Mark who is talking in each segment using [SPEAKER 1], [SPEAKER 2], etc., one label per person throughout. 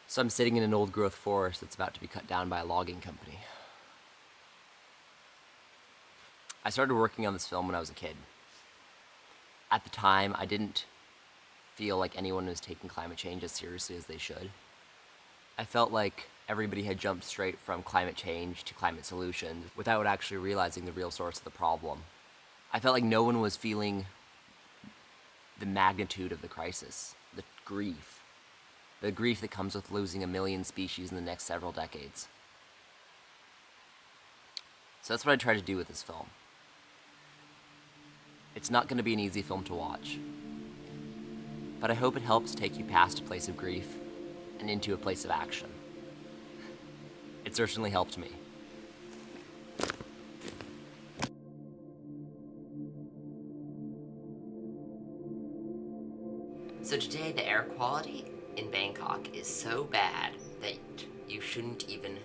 [SPEAKER 1] So I'm sitting in an old-growth forest that's about to be cut down by a logging company. I started working on this film when I was a kid. At the time, I didn't feel like anyone was taking climate change as seriously as they should. I felt like everybody had jumped straight from climate change to climate solutions without actually realizing the real source of the problem. I felt like no one was feeling the magnitude of the crisis, the grief that comes with losing 1 million species in the next several decades. So that's what I try to do with this film. It's not going to be an easy film to watch, but I hope it helps take you past a place of grief and into a place of action. It certainly helped me. So today the air quality in Bangkok is so bad that you shouldn't even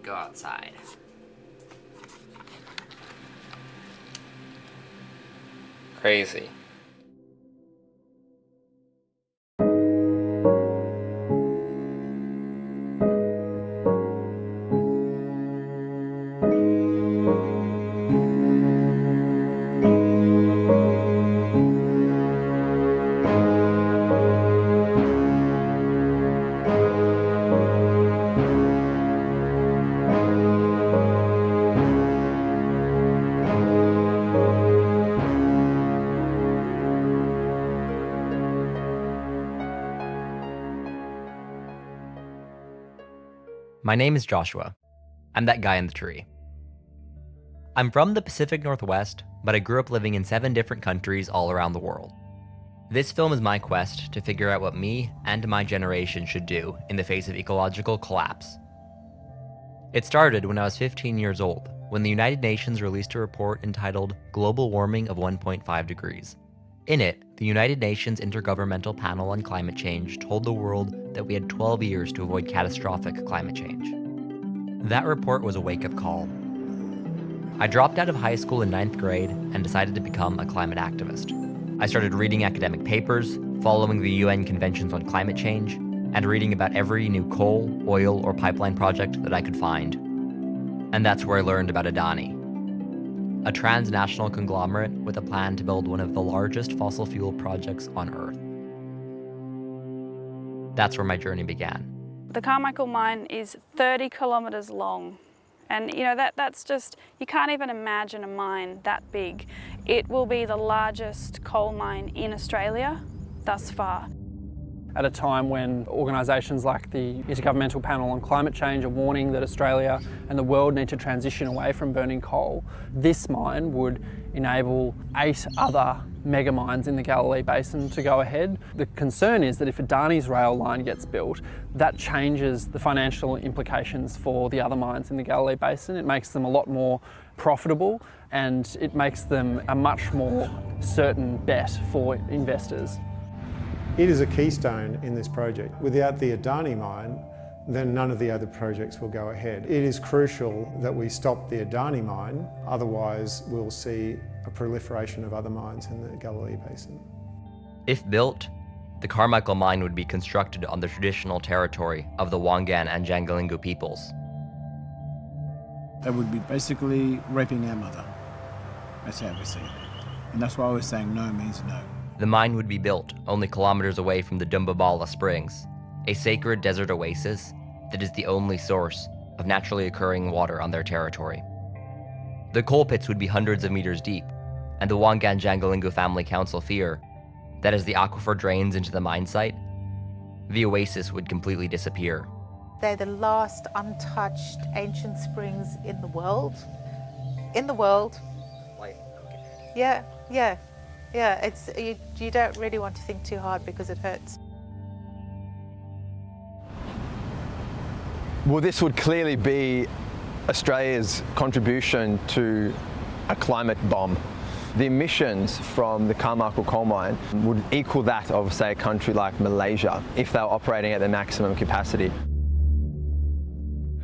[SPEAKER 1] go outside.
[SPEAKER 2] Crazy.
[SPEAKER 1] My name is Joshua. I'm that guy in the tree. I'm from the Pacific Northwest, but I grew up living in 7 different countries all around the world. This film is my quest to figure out what me and my generation should do in the face of ecological collapse. It started when I was 15 years old, when the United Nations released a report entitled Global Warming of 1.5 Degrees. In it, the United Nations Intergovernmental Panel on Climate Change told the world that we had 12 years to avoid catastrophic climate change. That report was a wake-up call. I dropped out of high school in 9th grade and decided to become a climate activist. I started reading academic papers, following the UN conventions on climate change, and reading about every new coal, oil, or pipeline project that I could find. And that's where I learned about Adani, a transnational conglomerate with a plan to build one of the largest fossil fuel projects on Earth. That's where my journey began.
[SPEAKER 3] The Carmichael mine is 30 kilometres long. And that's just, you can't even imagine a mine that big. It will be the largest coal mine in Australia thus far.
[SPEAKER 4] At a time when organisations like the Intergovernmental Panel on Climate Change are warning that Australia and the world need to transition away from burning coal, this mine would enable 8 other mega mines in the Galilee Basin to go ahead. The concern is that if Adani's rail line gets built, that changes the financial implications for the other mines in the Galilee Basin. It makes them a lot more profitable and it makes them a much more certain bet for investors.
[SPEAKER 5] It is a keystone in this project. Without the Adani mine, then none of the other projects will go ahead. It is crucial that we stop the Adani mine, otherwise we'll see a proliferation of other mines in the Galilee Basin.
[SPEAKER 1] If built, the Carmichael mine would be constructed on the traditional territory of the Wangan and Jangalingu peoples.
[SPEAKER 6] They would be basically raping our mother. That's how we see it. And that's why we're saying no means no.
[SPEAKER 1] The mine would be built only kilometers away from the Dumbabala Springs, a sacred desert oasis that is the only source of naturally occurring water on their territory. The coal pits would be hundreds of meters deep, and the Wangan Jangalingu Family Council fear that as the aquifer drains into the mine site, the oasis would completely disappear.
[SPEAKER 7] They're the last untouched ancient springs in the world. In the world.
[SPEAKER 1] Like, okay.
[SPEAKER 7] Yeah. It's you don't really want to think too hard because it hurts.
[SPEAKER 8] Well, this would clearly be Australia's contribution to a climate bomb. The emissions from the Carmichael coal mine would equal that of, say, a country like Malaysia if they were operating at their maximum capacity.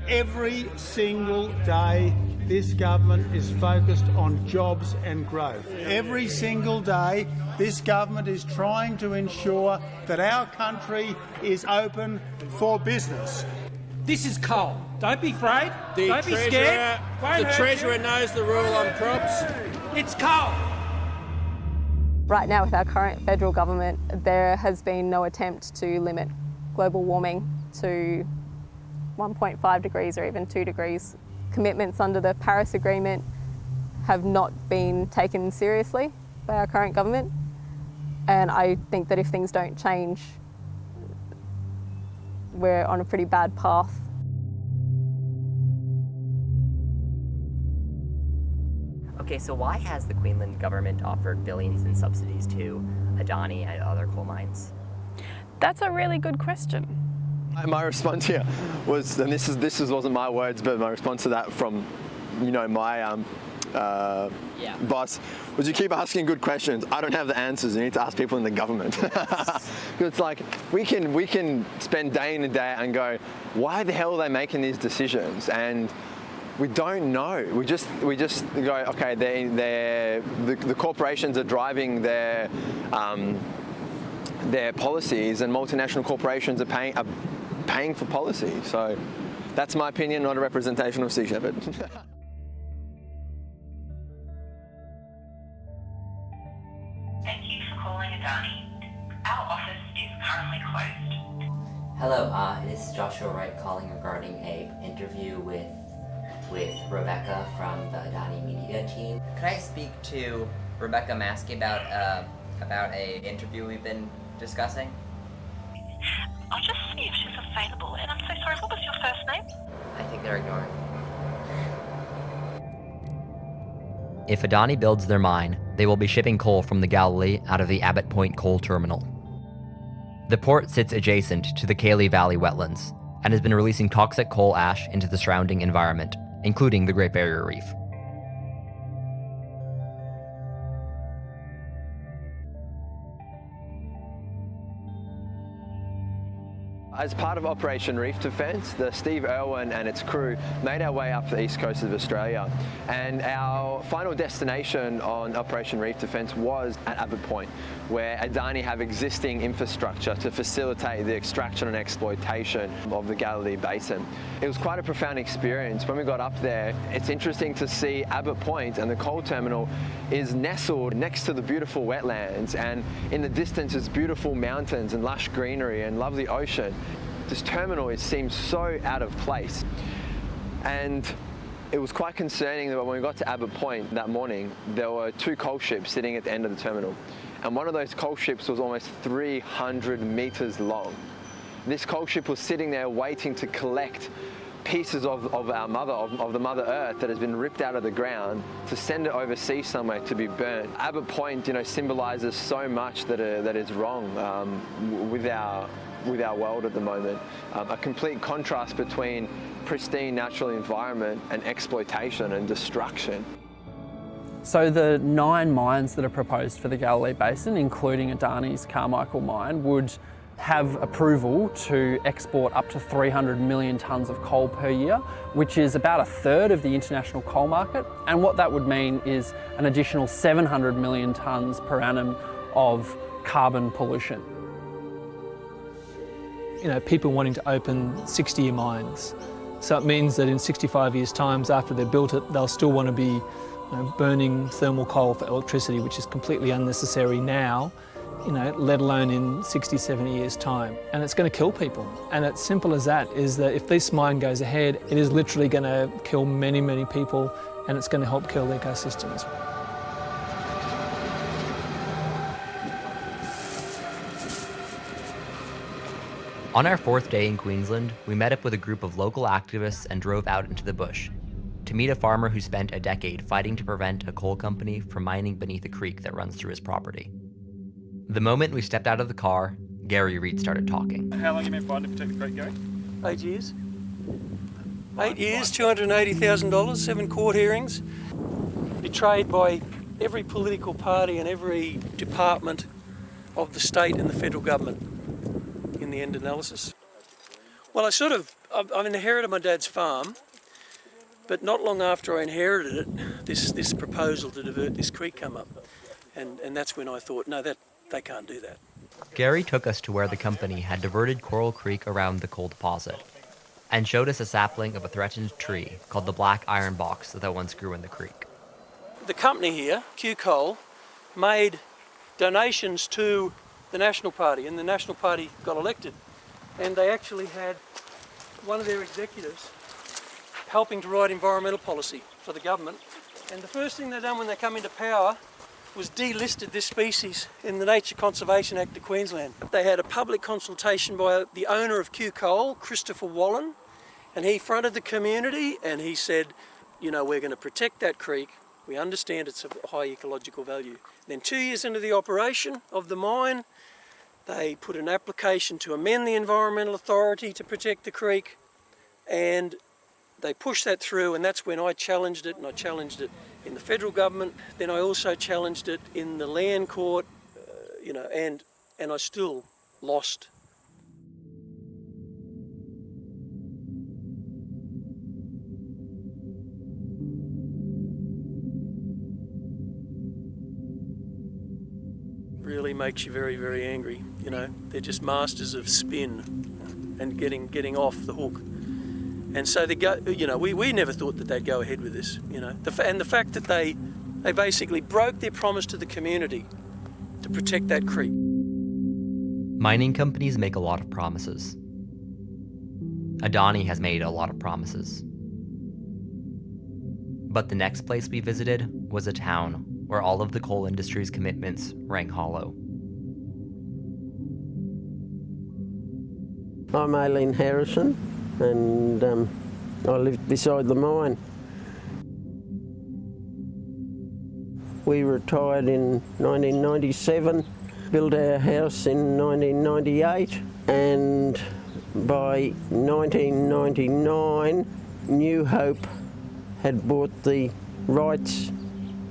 [SPEAKER 9] Every single day, this government is focused on jobs and growth. Every single day, This government is trying to ensure that our country is open for business.
[SPEAKER 10] This is coal. Don't be afraid. Don't be scared.
[SPEAKER 11] The Treasurer knows the rule on crops.
[SPEAKER 10] It's coal.
[SPEAKER 12] Right now, with our current federal government, there has been no attempt to limit global warming to 1.5 degrees or even 2 degrees. Commitments under the Paris Agreement have not been taken seriously by our current government. And I think that if things don't change, we're on a pretty bad path.
[SPEAKER 13] Okay, so why has the Queensland government offered billions in subsidies to Adani and other coal mines?
[SPEAKER 3] That's a really good question.
[SPEAKER 8] My response here was, and this wasn't my words, but my response to that from, my boss, was you keep asking good questions. I don't have the answers. You need to ask people in the government. It's like we can spend day in and day out and go, why the hell are they making these decisions? And we don't know. We just go, okay, the corporations are driving their policies, and multinational corporations are paying for policy. So that's my opinion, not a representation of Sea Shepherd.
[SPEAKER 14] Thank you for calling Adani. Our office is currently closed.
[SPEAKER 13] Hello, this is Joshua Wright calling regarding an interview with Rebecca from the Adani media team. Could I speak to Rebecca Maskey about a interview we've been discussing?
[SPEAKER 14] I'll just see if she's available. And I'm so sorry, what was your first name?
[SPEAKER 13] I think they're ignoring.
[SPEAKER 1] If Adani builds their mine, they will be shipping coal from the Galilee out of the Abbott Point coal terminal. The port sits adjacent to the Cayley Valley wetlands and has been releasing toxic coal ash into the surrounding environment, including the Great Barrier Reef.
[SPEAKER 8] As part of Operation Reef Defence, the Steve Irwin and its crew made our way up the east coast of Australia, and our final destination on Operation Reef Defence was at Abbott Point, where Adani have existing infrastructure to facilitate the extraction and exploitation of the Galilee Basin. It was quite a profound experience. When we got up there, it's interesting to see Abbott Point, and the coal terminal is nestled next to the beautiful wetlands, and in the distance is beautiful mountains and lush greenery and lovely ocean. This terminal, it seems so out of place. And it was quite concerning that when we got to Abbott Point that morning, there were 2 coal ships sitting at the end of the terminal. And one of those coal ships was almost 300 meters long. This coal ship was sitting there waiting to collect pieces of our mother, of the Mother Earth that has been ripped out of the ground, to send it overseas somewhere to be burnt. Abbott Point, symbolizes so much that is wrong with our world at the moment. A complete contrast between pristine natural environment and exploitation and destruction.
[SPEAKER 4] So the 9 mines that are proposed for the Galilee Basin, including Adani's Carmichael mine, would have approval to export up to 300 million tonnes of coal per year, which is about 1/3 of the international coal market. And what that would mean is an additional 700 million tonnes per annum of carbon pollution.
[SPEAKER 15] People wanting to open 60-year mines. So it means that in 65 years' time, after they've built it, they'll still want to be burning thermal coal for electricity, which is completely unnecessary now, let alone in 60, 70 years' time. And it's going to kill people. And it's simple as that, is that if this mine goes ahead, it is literally going to kill many, many people, and it's going to help kill ecosystems.
[SPEAKER 1] On our 4th day in Queensland, we met up with a group of local activists and drove out into the bush to meet a farmer who spent a decade fighting to prevent a coal company from mining beneath a creek that runs through his property. The moment we stepped out of the car, Gary Reed started talking.
[SPEAKER 16] How long have you been fighting to protect the creek, Gary?
[SPEAKER 17] 8 years. 8 years, $280,000, 7 court hearings. Betrayed by every political party and every department of the state and the federal government in the end analysis. Well, I've inherited my dad's farm, but not long after I inherited it, this proposal to divert this creek came up. And that's when I thought, no, they can't do that.
[SPEAKER 1] Gary took us to where the company had diverted Coral Creek around the coal deposit and showed us a sapling of a threatened tree called the black iron box that once grew in the creek.
[SPEAKER 17] The company here, Q Coal, made donations to the National Party, and the National Party got elected. And they actually had one of their executives helping to write environmental policy for the government. And the first thing they done when they come into power was delisted this species in the Nature Conservation Act of Queensland. They had a public consultation by the owner of Q Coal, Christopher Wallen, and he fronted the community and he said, you know, we're going to protect that creek. We understand it's of high ecological value. Then 2 years into the operation of the mine, they put an application to amend the Environmental Authority to protect the creek, and they pushed that through, and that's when I challenged it, and I challenged it in the federal government. Then I also challenged it in the land court, and I still lost. Really makes you very, very angry. You know, they're just masters of spin and getting off the hook. And so we never thought that they'd go ahead with this. You know, and the fact that they basically broke their promise to the community to protect that creek.
[SPEAKER 1] Mining companies make a lot of promises. Adani has made a lot of promises. But the next place we visited was a town where all of the coal industry's commitments rang hollow.
[SPEAKER 16] I'm Aileen Harrison, and I live beside the mine. We retired in 1997, built our house in 1998, and by 1999, New Hope had bought the rights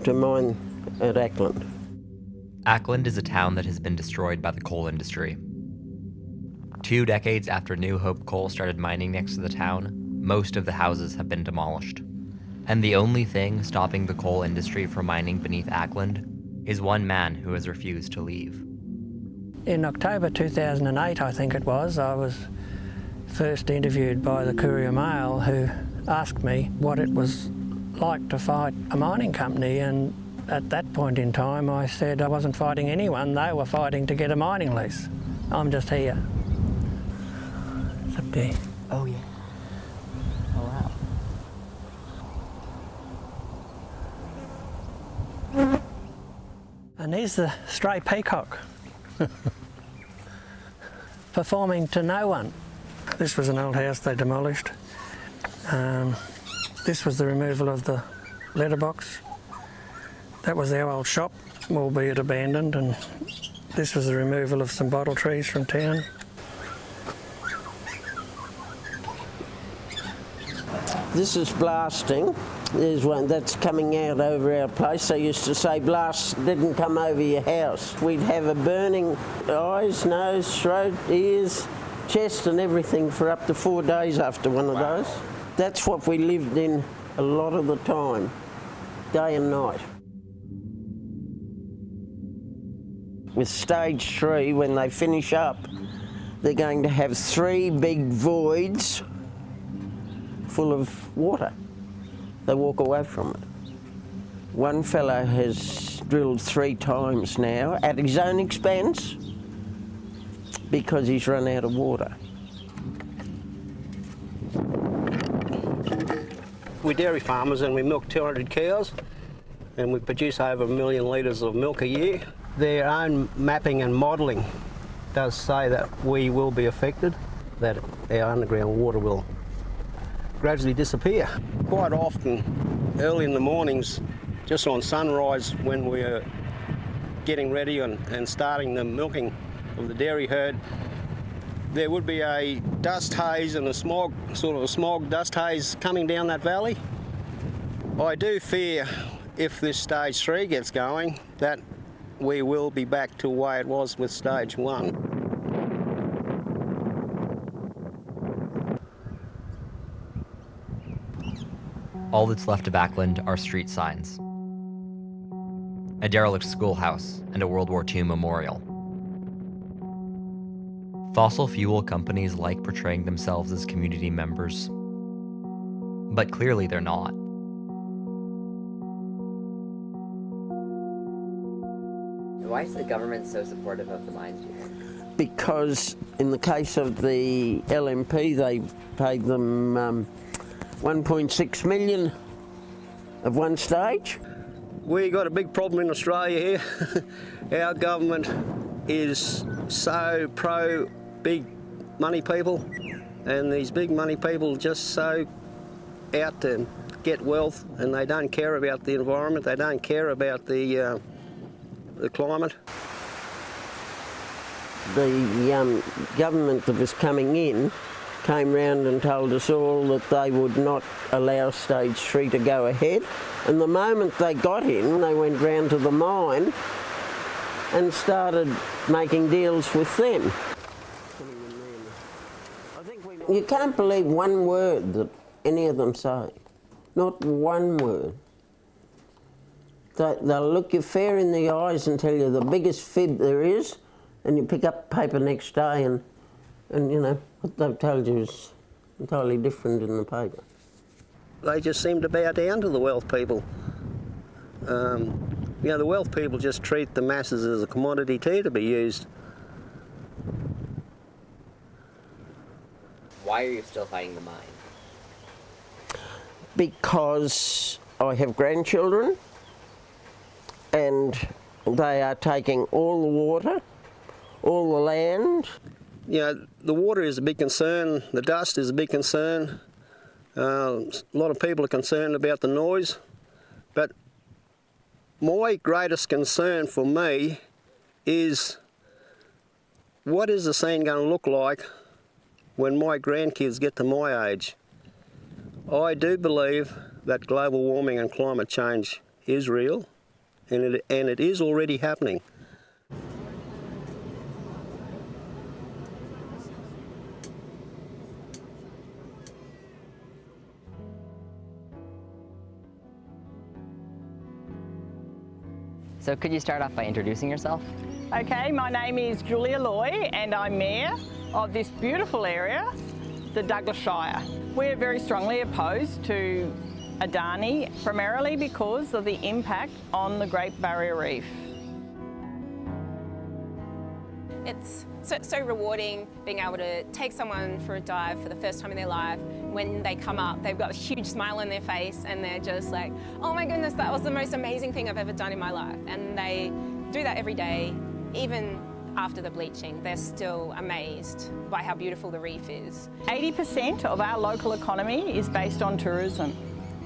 [SPEAKER 16] to mine at Acland.
[SPEAKER 1] Acland is a town that has been destroyed by the coal industry. 2 decades after New Hope Coal started mining next to the town, most of the houses have been demolished. And the only thing stopping the coal industry from mining beneath Acland is one man who has refused to leave.
[SPEAKER 18] In October 2008, I think it was, I was first interviewed by the Courier Mail, who asked me what it was like to fight a mining company, and at that point in time I said I wasn't fighting anyone, they were fighting to get a mining lease. I'm just here. It's up there.
[SPEAKER 16] Oh yeah. Oh
[SPEAKER 18] wow. And here's the stray peacock performing to no one. This was an old house they demolished. This was the removal of the letterbox. That was our old shop, albeit abandoned, and this was the removal of some bottle trees from town.
[SPEAKER 16] This is blasting. There's one that's coming out over our place. They used to say blast didn't come over your house. We'd have a burning eyes, nose, throat, ears, chest and everything for up to 4 days after one of those. That's what we lived in a lot of the time, day and night. With stage 3, when they finish up, they're going to have 3 big voids full of water. They walk away from it. One fellow has drilled 3 times now at his own expense because he's run out of water.
[SPEAKER 19] We're dairy farmers and we milk 200 cows and we produce over 1 million litres of milk a year. Their own mapping and modelling does say that we will be affected, that our underground water will gradually disappear. Quite often, early in the mornings, just on sunrise when we're getting ready and starting the milking of the dairy herd, there would be a dust haze and a smog dust haze coming down that valley. I do fear if this stage 3 gets going that we will be back to the way it was with stage 1.
[SPEAKER 1] All that's left of Acland are street signs. a derelict schoolhouse, and a World War II memorial. Fossil fuel companies like portraying themselves as community members, but clearly they're not.
[SPEAKER 13] Why is the government so supportive of the mines, do you think?
[SPEAKER 16] Because in the case of the LNP, they paid them 1.6 million at one stage.
[SPEAKER 19] We got a big problem in Australia here. Our government is so pro big money people, and these big money people just so out to get wealth, and they don't care about the environment, they don't care about the climate.
[SPEAKER 16] The government that was coming in came round and told us all that they would not allow stage 3 to go ahead. And the moment they got in, they went round to the mine and started making deals with them. You can't believe one word that any of them say. Not one word. They'll look you fair in the eyes and tell you the biggest fib there is, and you pick up the paper next day and you know, what they've told you is entirely different in the paper.
[SPEAKER 19] They just seem to bow down to the wealth people. You know, the wealth people just treat the masses as a commodity too to be used.
[SPEAKER 13] Why are you still fighting the mine?
[SPEAKER 16] Because I have grandchildren and they are taking all the water, all the land.
[SPEAKER 19] You know, the water is a big concern, the dust is a big concern. A lot of people are concerned about the noise, but my greatest concern for me is what is the scene going to look like when my grandkids get to my age? I do believe that global warming and climate change is real, and it is already happening.
[SPEAKER 13] So could you start off by introducing yourself?
[SPEAKER 20] Okay, my name is Julia Loy and I'm Mayor of this beautiful area, the Douglas Shire. We're very strongly opposed to Adani, primarily because of the impact on the Great Barrier Reef.
[SPEAKER 21] It's so rewarding being able to take someone for a dive for the first time in their life. When they come up, they've got a huge smile on their face and they're just like, oh my goodness, that was the most amazing thing I've ever done in my life. And they do that every day, even after the bleaching. They're still amazed by how beautiful the reef is.
[SPEAKER 20] 80% of our local economy is based on tourism.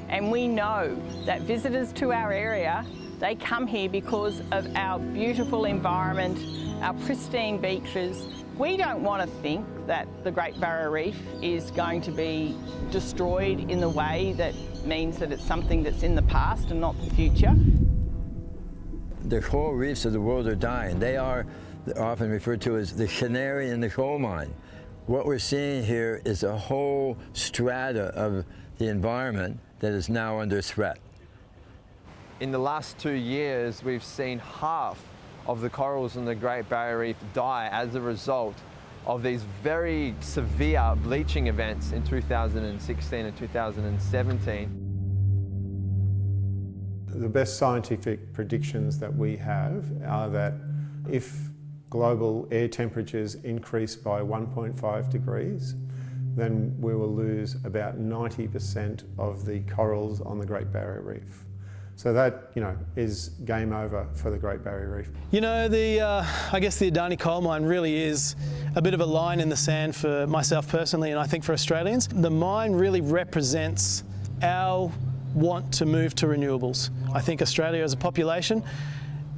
[SPEAKER 20] And we know that visitors to our area, they come here because of our beautiful environment, our pristine beaches. We don't want to think that the Great Barrier Reef is going to be destroyed in the way that means that it's something that's in the past and not the future.
[SPEAKER 22] The coral reefs of the world are dying. They are often referred to as the canary in the coal mine. What we're seeing here is a whole strata of the environment that is now under threat.
[SPEAKER 8] In the last 2 years, we've seen half of the corals in the Great Barrier Reef die as a result of these very severe bleaching events in 2016 and 2017.
[SPEAKER 5] The best scientific predictions that we have are that if global air temperatures increase by 1.5 degrees, then we will lose about 90% of the corals on the Great Barrier Reef. So that, you know, is game over for the Great Barrier Reef.
[SPEAKER 15] You know, I guess the Adani coal mine really is a bit of a line in the sand for myself personally, and I think for Australians. The mine really represents our want to move to renewables. I think Australia as a population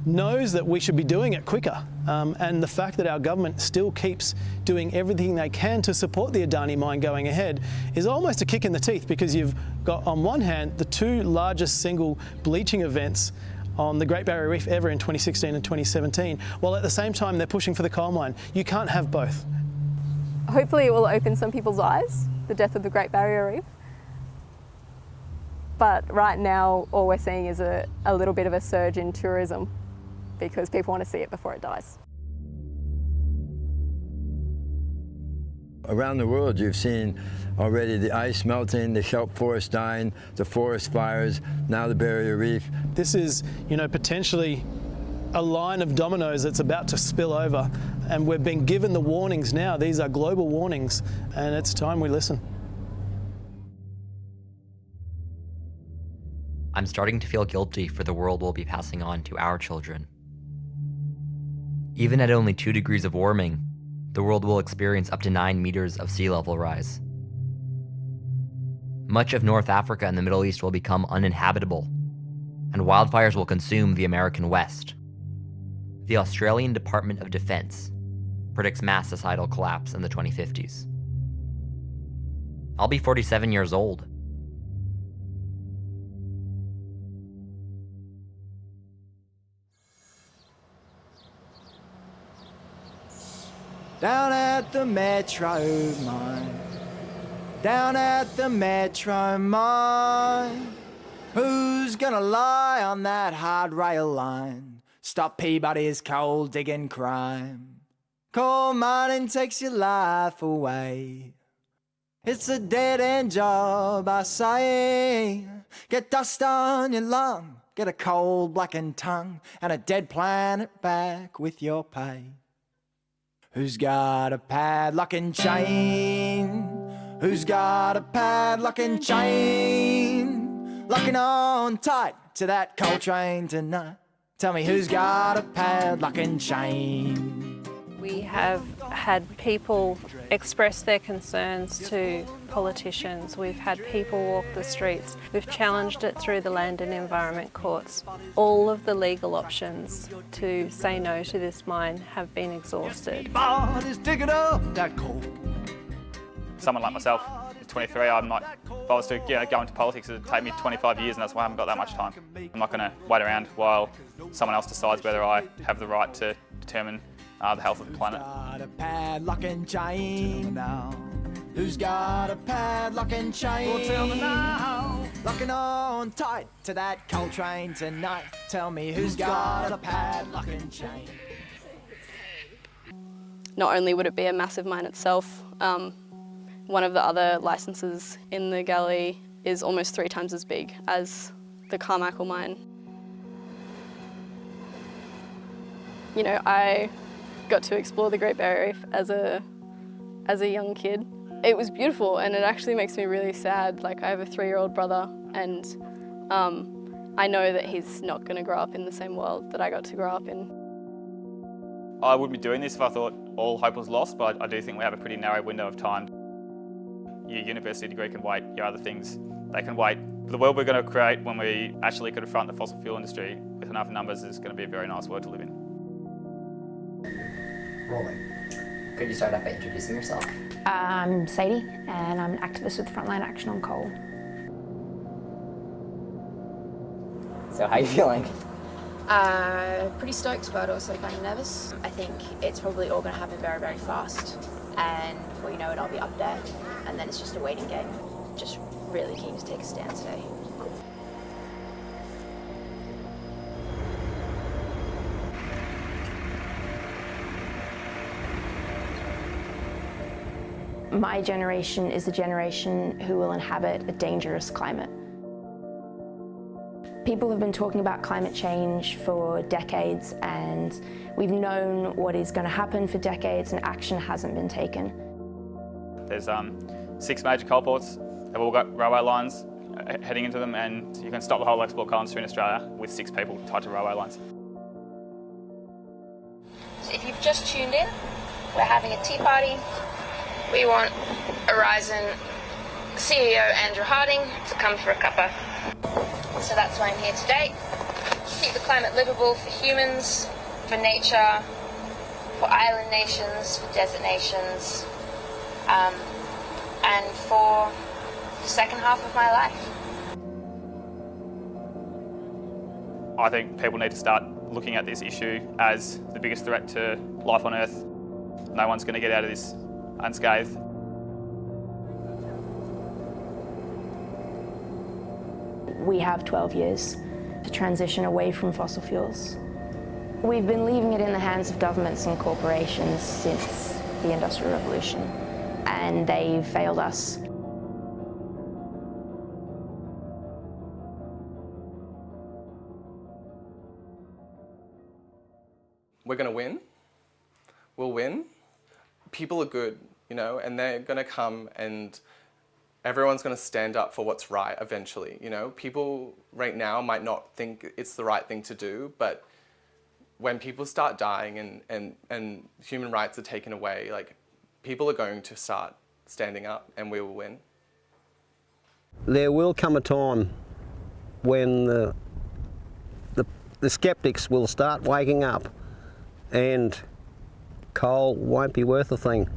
[SPEAKER 15] knows that we should be doing it quicker. And the fact that our government still keeps doing everything they can to support the Adani mine going ahead is almost a kick in the teeth, because you've got, on one hand, the two largest single bleaching events on the Great Barrier Reef ever in 2016 and 2017, while at the same time they're pushing for the coal mine. You can't have both.
[SPEAKER 12] Hopefully it will open some people's eyes, the death of the Great Barrier Reef. But right now, all we're seeing is a little bit of a surge in tourism because people want to see it before it dies.
[SPEAKER 22] Around the world, you've seen already the ice melting, the kelp forest dying, the forest fires, now the barrier reef.
[SPEAKER 4] This is, potentially a line of dominoes that's about to spill over, and we've been given the warnings now. These are global warnings, and it's time we listen.
[SPEAKER 1] I'm starting to feel guilty for the world we'll be passing on to our children. Even at only 2 degrees of warming, the world will experience up to 9 meters of sea level rise. Much of North Africa and the Middle East will become uninhabitable, and wildfires will consume the American West. The Australian Department of Defense predicts mass societal collapse in the 2050s. I'll be 47 years old.
[SPEAKER 2] Down at the Metro Mine, down at the Metro Mine, who's gonna lie on that hard rail line? Stop Peabody's coal digging crime. Coal mining takes your life away. It's a dead-end job, I say. Get dust on your lung, get a cold blackened tongue, and a dead planet back with your pay. Who's got a padlock and chain? Who's got a padlock and chain? Locking on tight to that coal train tonight. Tell me who's got a padlock and chain?
[SPEAKER 3] We have had people express their concerns to politicians. We've had people walk the streets. We've challenged it through the land and environment courts. All of the legal options to say no to this mine have been exhausted.
[SPEAKER 6] Someone like myself, who's 23, I'm not, if I was to go into politics, it would take me 25 years, and that's why I haven't got that much time. I'm not going to wait around while someone else decides whether I have the right to determine the health of the planet.
[SPEAKER 2] Got a padlock and chain now? Who's got a padlock and chain? Well, tell me now. Locking on tight to that coal train tonight. Tell me who's got a padlock and chain?
[SPEAKER 12] Not only would it be a massive mine itself, one of the other licenses in the galley is almost 3 times as big as the Carmichael mine. I got to explore the Great Barrier Reef as a young kid. It was beautiful, and it actually makes me really sad. I have a 3-year-old brother, and I know that he's not going to grow up in the same world that I got to grow up in.
[SPEAKER 6] I wouldn't be doing this if I thought all hope was lost, but I do think we have a pretty narrow window of time. Your university degree can wait, your other things, they can wait. The world we're going to create when we actually confront the fossil fuel industry with enough numbers is going to be a very nice world to live in.
[SPEAKER 13] Rolling. Could you start off by introducing yourself?
[SPEAKER 23] I'm Sadie, and I'm an activist with Frontline Action on Coal.
[SPEAKER 13] So how are you feeling?
[SPEAKER 24] Pretty stoked, but also kind of nervous. I think it's probably all going to happen very, very fast, and before you know it, I'll be up there, and then it's just a waiting game. Just really keen to take a stand today.
[SPEAKER 23] My generation is the generation who will inhabit a dangerous climate. People have been talking about climate change for decades, and we've known what is going to happen for decades, and action hasn't been taken.
[SPEAKER 6] There's 6 major coal ports. They've all got railway lines heading into them, and you can stop the whole export coal industry in Australia with 6 people tied to railway lines.
[SPEAKER 24] So if you've just tuned in, we're having a tea party. We want Horizon CEO Andrew Harding to come for a cuppa. So that's why I'm here today. Keep the climate livable for humans, for nature, for island nations, for desert nations, and for the second half of my life.
[SPEAKER 6] I think people need to start looking at this issue as the biggest threat to life on Earth. No one's going to get out of this unscathed.
[SPEAKER 23] We have 12 years to transition away from fossil fuels. We've been leaving it in the hands of governments and corporations since the Industrial Revolution, and they've failed us.
[SPEAKER 7] We're going to win. We'll win. People are good, you know, and they're going to come and everyone's going to stand up for what's right eventually, you know. People right now might not think it's the right thing to do, but when people start dying and human rights are taken away, like, people are going to start standing up and we will win.
[SPEAKER 19] There will come a time when the skeptics will start waking up and coal won't be worth a thing.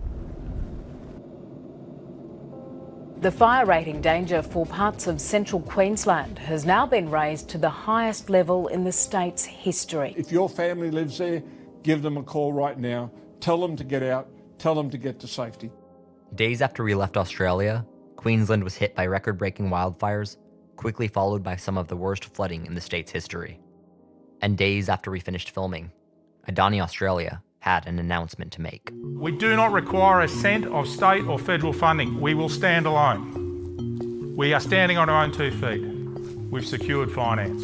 [SPEAKER 9] The fire rating danger for parts of central Queensland has now been raised to the highest level in the state's history.
[SPEAKER 10] If your family lives there, give them a call right now. Tell them to get out. Tell them to get to safety.
[SPEAKER 1] Days after we left Australia, Queensland was hit by record-breaking wildfires, quickly followed by some of the worst flooding in the state's history. And days after we finished filming, Adani Australia had an announcement to make.
[SPEAKER 11] We do not require a cent of state or federal funding. We will stand alone. We are standing on our own 2 feet. We've secured finance.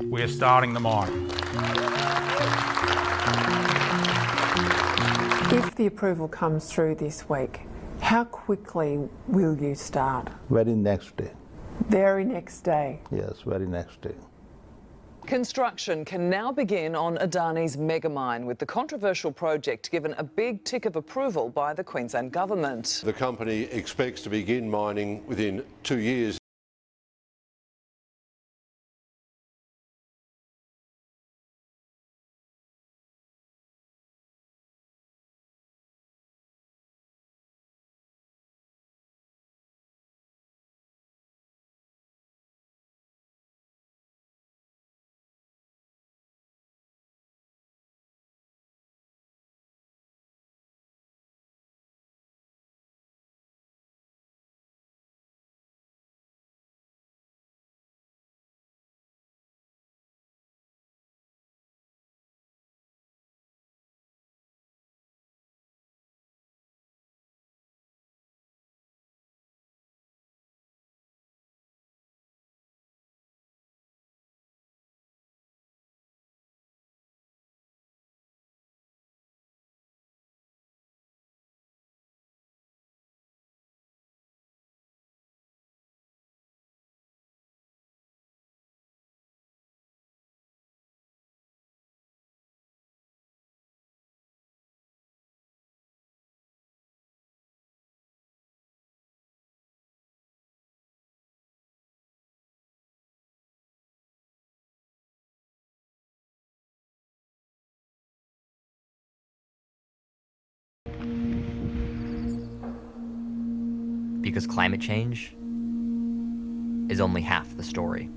[SPEAKER 11] We are starting the mine.
[SPEAKER 25] If the approval comes through this week, how quickly will you start?
[SPEAKER 26] Very next day.
[SPEAKER 25] Very next day?
[SPEAKER 26] Yes, very next day.
[SPEAKER 27] Construction can now begin on Adani's megamine, with the controversial project given a big tick of approval by the Queensland government.
[SPEAKER 28] The company expects to begin mining within 2 years.
[SPEAKER 1] Because climate change is only half the story.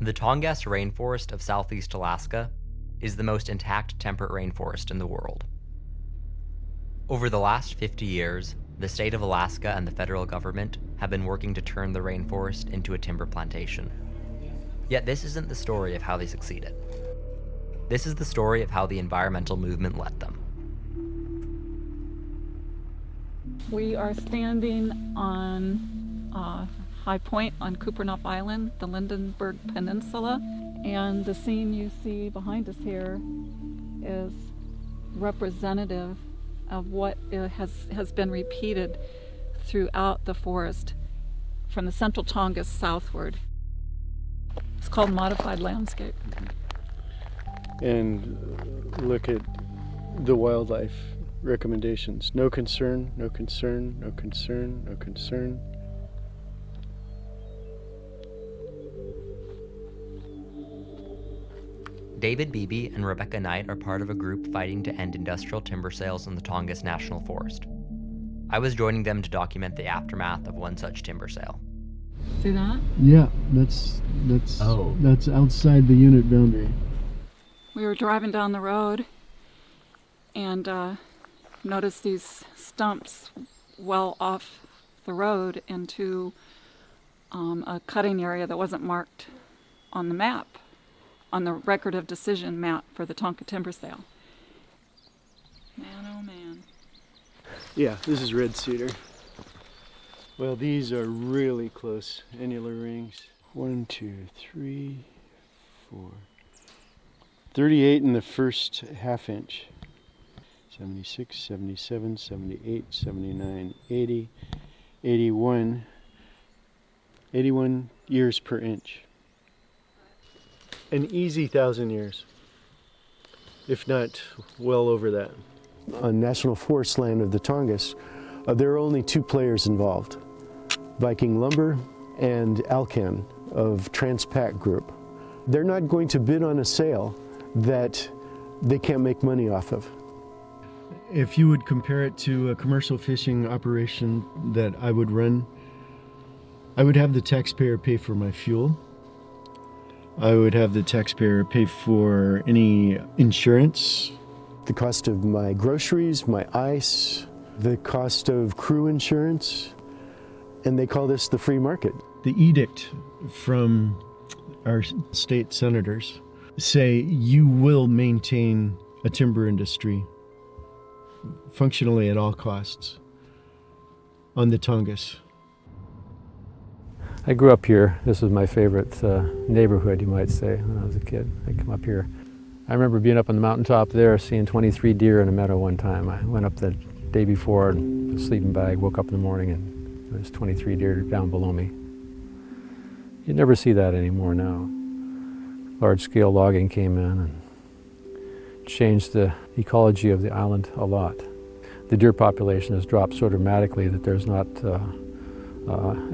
[SPEAKER 1] The Tongass rainforest of southeast Alaska is the most intact temperate rainforest in the world. Over the last 50 years, the state of Alaska and the federal government have been working to turn the rainforest into a timber plantation. Yet this isn't the story of how they succeeded. This is the story of how the environmental movement led them.
[SPEAKER 29] We are standing on High Point on Kupernoff Island, the Lindenberg Peninsula, and the scene you see behind us here is representative of what has been repeated throughout the forest from the central Tongass southward. It's called modified landscape.
[SPEAKER 30] And look at the wildlife recommendations. No concern, no concern, no concern, no concern.
[SPEAKER 1] David Beebe and Rebecca Knight are part of a group fighting to end industrial timber sales in the Tongass National Forest. I was joining them to document the aftermath of one such timber sale.
[SPEAKER 29] See that?
[SPEAKER 30] Yeah, that's outside the unit boundary.
[SPEAKER 29] We were driving down the road and noticed these stumps well off the road into a cutting area that wasn't marked on the map, on the record of decision map for the Tonka timber sale. Man, oh man.
[SPEAKER 30] Yeah, this is red cedar. Well, these are really close annular rings. 1, 2, 3, 4. 38 in the first half inch. 76, 77, 78, 79, 80, 81. 81 years per inch. An easy 1,000 years, if not well over that. On National Forest land of the Tongass, there are only 2 players involved, Viking Lumber and Alcan of Transpac Group. They're not going to bid on a sale that they can't make money off of. If you would compare it to a commercial fishing operation that I would run, I would have the taxpayer pay for my fuel. I would have the taxpayer pay for any insurance, the cost of my groceries, my ice, the cost of crew insurance, and they call this the free market. The edict from our state senators say you will maintain a timber industry functionally at all costs on the Tongass.
[SPEAKER 5] I grew up here. This was my favorite neighborhood, you might say, when I was a kid. I'd come up here. I remember being up on the mountaintop there, seeing 23 deer in a meadow one time. I went up the day before in a sleeping bag, woke up in the morning, and there was 23 deer down below me. You'd never see that anymore now. Large-scale logging came in and changed the ecology of the island a lot. The deer population has dropped so dramatically that there's not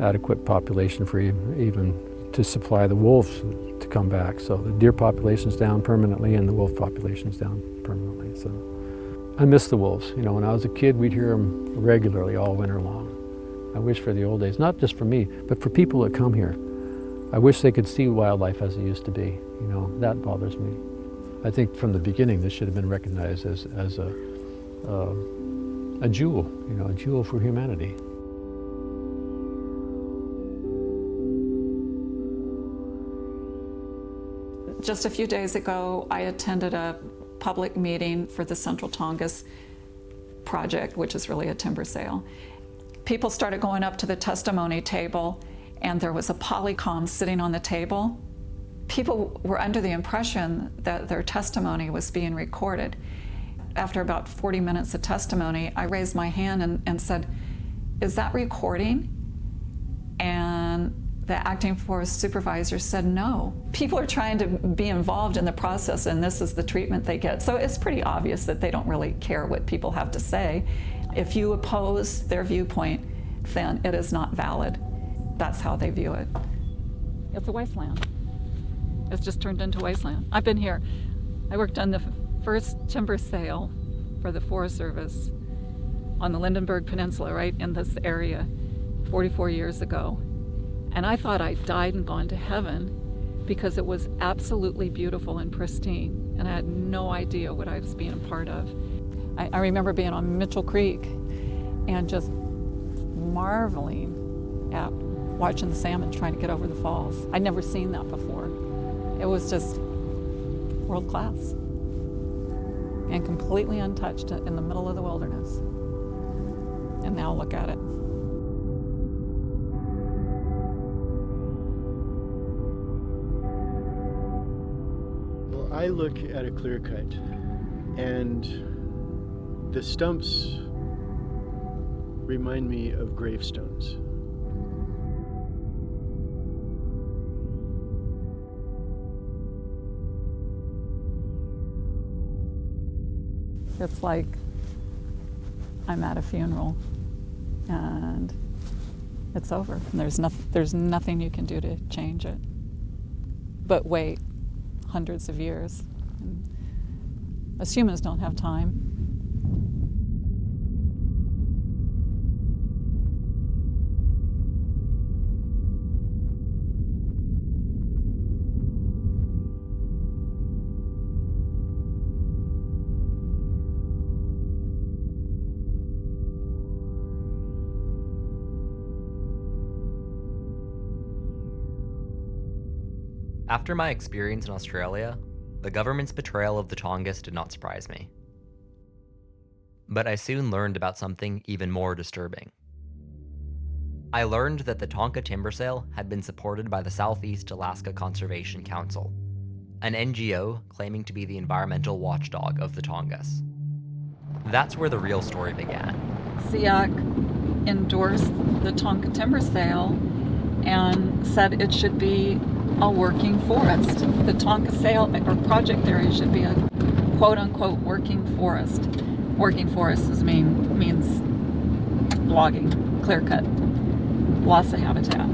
[SPEAKER 5] adequate population for even to supply the wolves to come back. So the deer population's down permanently and the wolf population's down permanently. So I miss the wolves. You know, when I was a kid, we'd hear them regularly all winter long. I wish for the old days, not just for me, but for people that come here. I wish they could see wildlife as it used to be. You know, that bothers me. I think from the beginning this should have been recognized as a jewel, you know, a jewel for humanity.
[SPEAKER 29] Just a few days ago, I attended a public meeting for the Central Tongass project, which is really a timber sale. People started going up to the testimony table, and there was a polycom sitting on the table. People were under the impression that their testimony was being recorded. After about 40 minutes of testimony, I raised my hand and said, "Is that recording?" And the acting forest supervisor said no. People are trying to be involved in the process, and this is the treatment they get. So it's pretty obvious that they don't really care what people have to say. If you oppose their viewpoint, then it is not valid. That's how they view it. It's a wasteland. It's just turned into wasteland. I've been here. I worked on the first timber sale for the Forest Service on the Lindenberg Peninsula, right in this area, 44 years ago. And I thought I'd died and gone to heaven because it was absolutely beautiful and pristine, and I had no idea what I was being a part of. I remember being on Mitchell Creek and just marveling at watching the salmon trying to get over the falls. I'd never seen that before. It was just world class and completely untouched in the middle of the wilderness. And now look at it.
[SPEAKER 30] I look at a clear cut and the stumps remind me of gravestones.
[SPEAKER 29] It's like I'm at a funeral and it's over. And there's nothing you can do to change it. But wait hundreds of years. And us humans don't have time.
[SPEAKER 1] After my experience in Australia, the government's betrayal of the Tongass did not surprise me. But I soon learned about something even more disturbing. I learned that the Tonga timber sale had been supported by the Southeast Alaska Conservation Council, an NGO claiming to be the environmental watchdog of the Tongass. That's where the real story began.
[SPEAKER 29] SEAC endorsed the Tonga timber sale and said it should be a working forest. The Tonga sale or project area should be a quote-unquote working forest. Working forest means logging, clear cut, loss of habitat.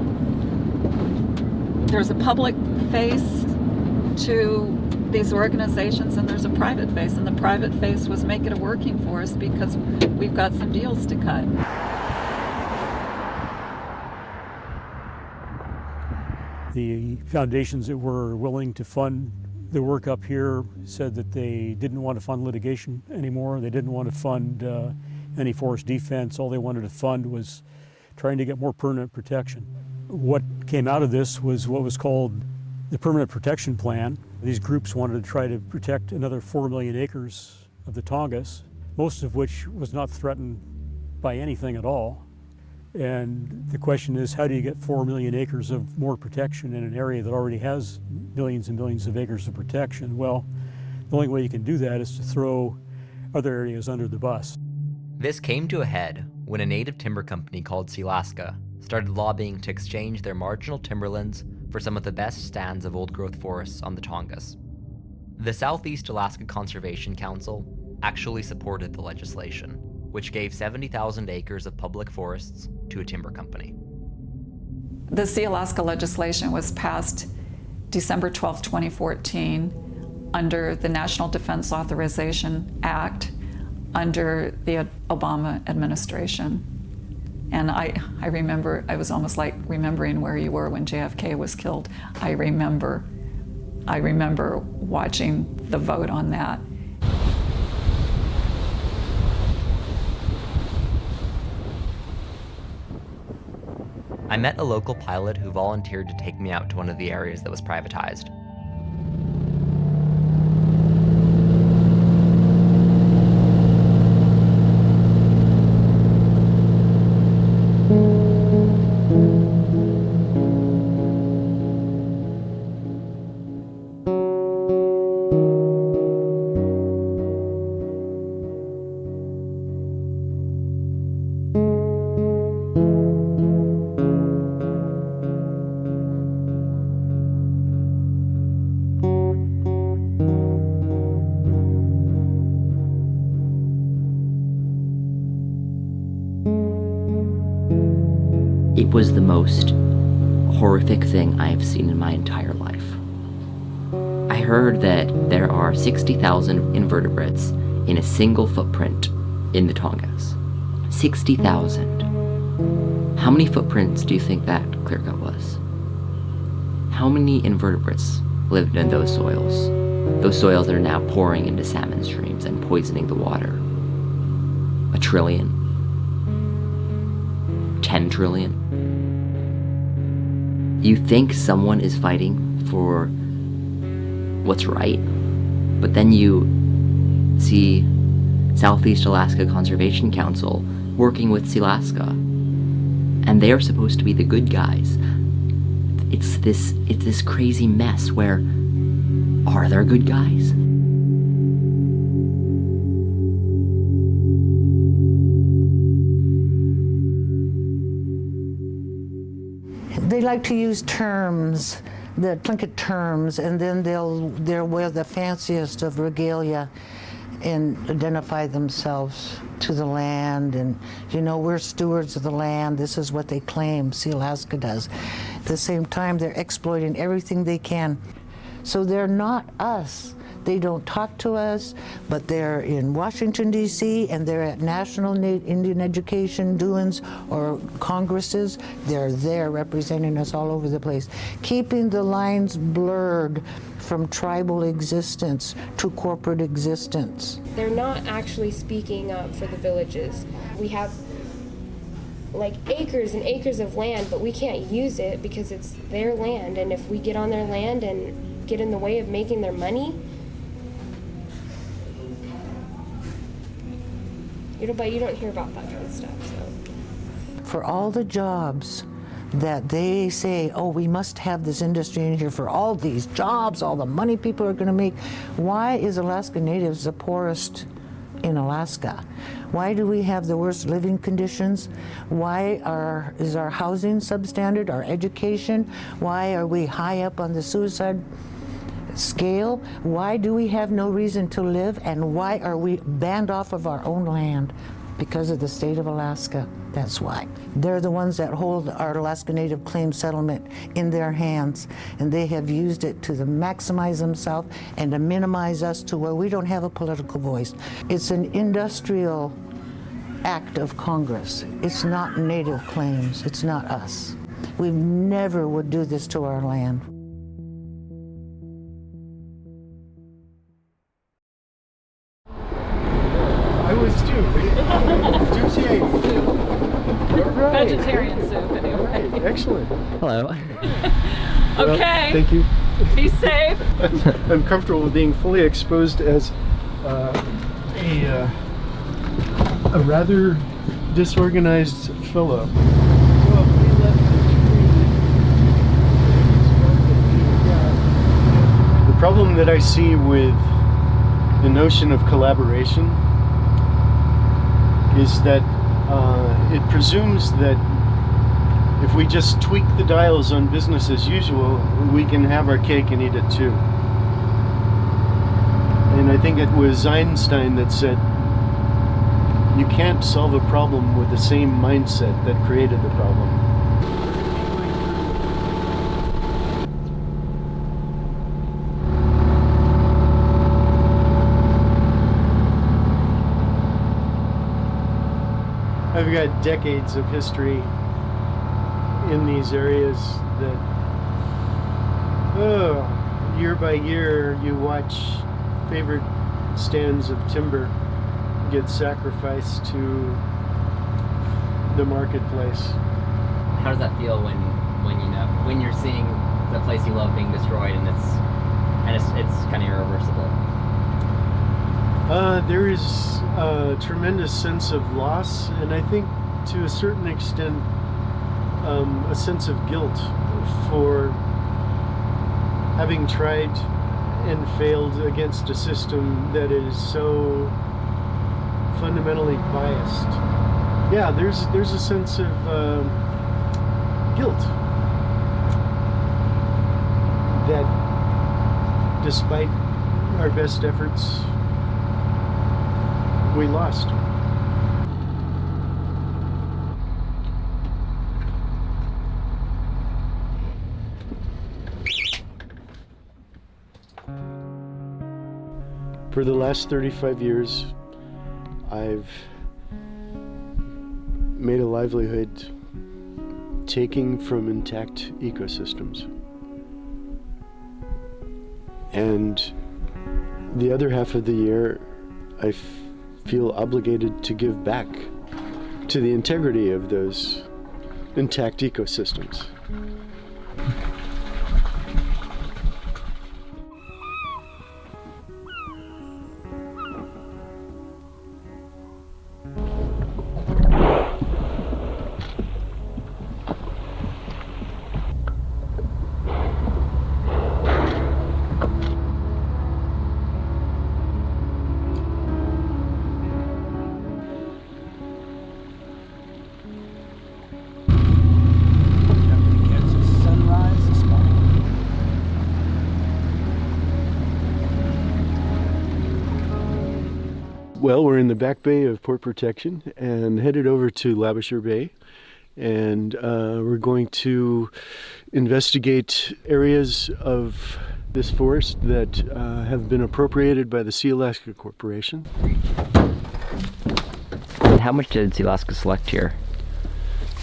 [SPEAKER 29] There's a public face to these organizations and there's a private face, and the private face was make it a working forest because we've got some deals to cut.
[SPEAKER 4] The foundations that were willing to fund the work up here said that they didn't want to fund litigation anymore. They didn't want to fund any forest defense. All they wanted to fund was trying to get more permanent protection. What came out of this was what was called the Permanent Protection Plan. These groups wanted to try to protect another 4 million acres of the Tongass, most of which was not threatened by anything at all. And the question is, how do you get 4 million acres of more protection in an area that already has millions and millions of acres of protection? Well, the only way you can do that is to throw other areas under the bus.
[SPEAKER 1] This came to a head when a native timber company called Sealaska started lobbying to exchange their marginal timberlands for some of the best stands of old-growth forests on the Tongass. The Southeast Alaska Conservation Council actually supported the legislation, which gave 70,000 acres of public forests to a timber company.
[SPEAKER 29] The Sealaska legislation was passed December 12, 2014, under the National Defense Authorization Act, under the Obama administration. And I remember, I was almost like remembering where you were when JFK was killed. I remember watching the vote on that.
[SPEAKER 1] I met a local pilot who volunteered to take me out to one of the areas that was privatized.
[SPEAKER 13] It was the most horrific thing I have seen in my entire life. I heard that there are 60,000 invertebrates in a single footprint in the Tongass. 60,000. How many footprints do you think that clear cut was? How many invertebrates lived in those soils? Those soils that are now pouring into salmon streams and poisoning the water. 1 trillion? 10 trillion? You think someone is fighting for what's right, but then you see Southeast Alaska Conservation Council working with Sealaska, and they're supposed to be the good guys. It's this crazy mess where, are there good guys?
[SPEAKER 8] They like to use terms, the Tlingit terms, and then they'll wear the fanciest of regalia and identify themselves to the land, and you know, we're stewards of the land. This is what they claim, Sealaska does. At the same time, they're exploiting everything they can. So they're not us. They don't talk to us, but they're in Washington, D.C., and they're at national Indian education doings or congresses. They're there representing us all over the place, keeping the lines blurred from tribal existence to corporate existence.
[SPEAKER 14] They're not actually speaking up for the villages. We have
[SPEAKER 2] like acres and acres of land, but we can't use it because it's their land, and if we get on their land and get in the way of making their money, but you don't hear about that kind of stuff. So
[SPEAKER 8] For all the jobs that they say, oh, we must have this industry in here for all these jobs, all the money people are going to make, why is Alaska Natives the poorest in Alaska? Why do we have the worst living conditions? Why is our housing substandard, our education? Why are we high up on the suicide scale? Why do we have no reason to live? And why are we banned off of our own land? Because of the state of Alaska. That's why. They're the ones that hold our Alaska Native Claim Settlement in their hands, and they have used it to maximize themselves and to minimize us to where we don't have a political voice. It's an industrial act of Congress. It's not Native claims. It's not us. We never would do this to our land.
[SPEAKER 30] I was too. Right.
[SPEAKER 29] Vegetarian soup, anyway.
[SPEAKER 30] Right. Excellent.
[SPEAKER 1] Hello.
[SPEAKER 30] Well,
[SPEAKER 29] Okay.
[SPEAKER 30] thank you.
[SPEAKER 29] Be safe.
[SPEAKER 30] I'm comfortable with being fully exposed as a rather disorganized fellow. The problem that I see with the notion of collaboration is that it presumes that if we just tweak the dials on business as usual, we can have our cake and eat it too. And I think it was Einstein that said, you can't solve a problem with the same mindset that created the problem. I've got decades of history in these areas that, year by year, you watch favorite stands of timber get sacrificed to the marketplace.
[SPEAKER 1] How does that feel when you're seeing the place you love being destroyed and it's kind of irreversible?
[SPEAKER 30] There is a tremendous sense of loss, and I think to a certain extent a sense of guilt for having tried and failed against a system that is so fundamentally biased. Yeah, there's a sense of guilt that despite our best efforts, we lost. For the last 35 years, I've made a livelihood taking from intact ecosystems. And the other half of the year, I feel obligated to give back to the integrity of those intact ecosystems. Well, we're in the back bay of Port Protection and headed over to Labasher Bay, and we're going to investigate areas of this forest that have been appropriated by the Sea Alaska Corporation.
[SPEAKER 1] And how much did Sea Alaska select here?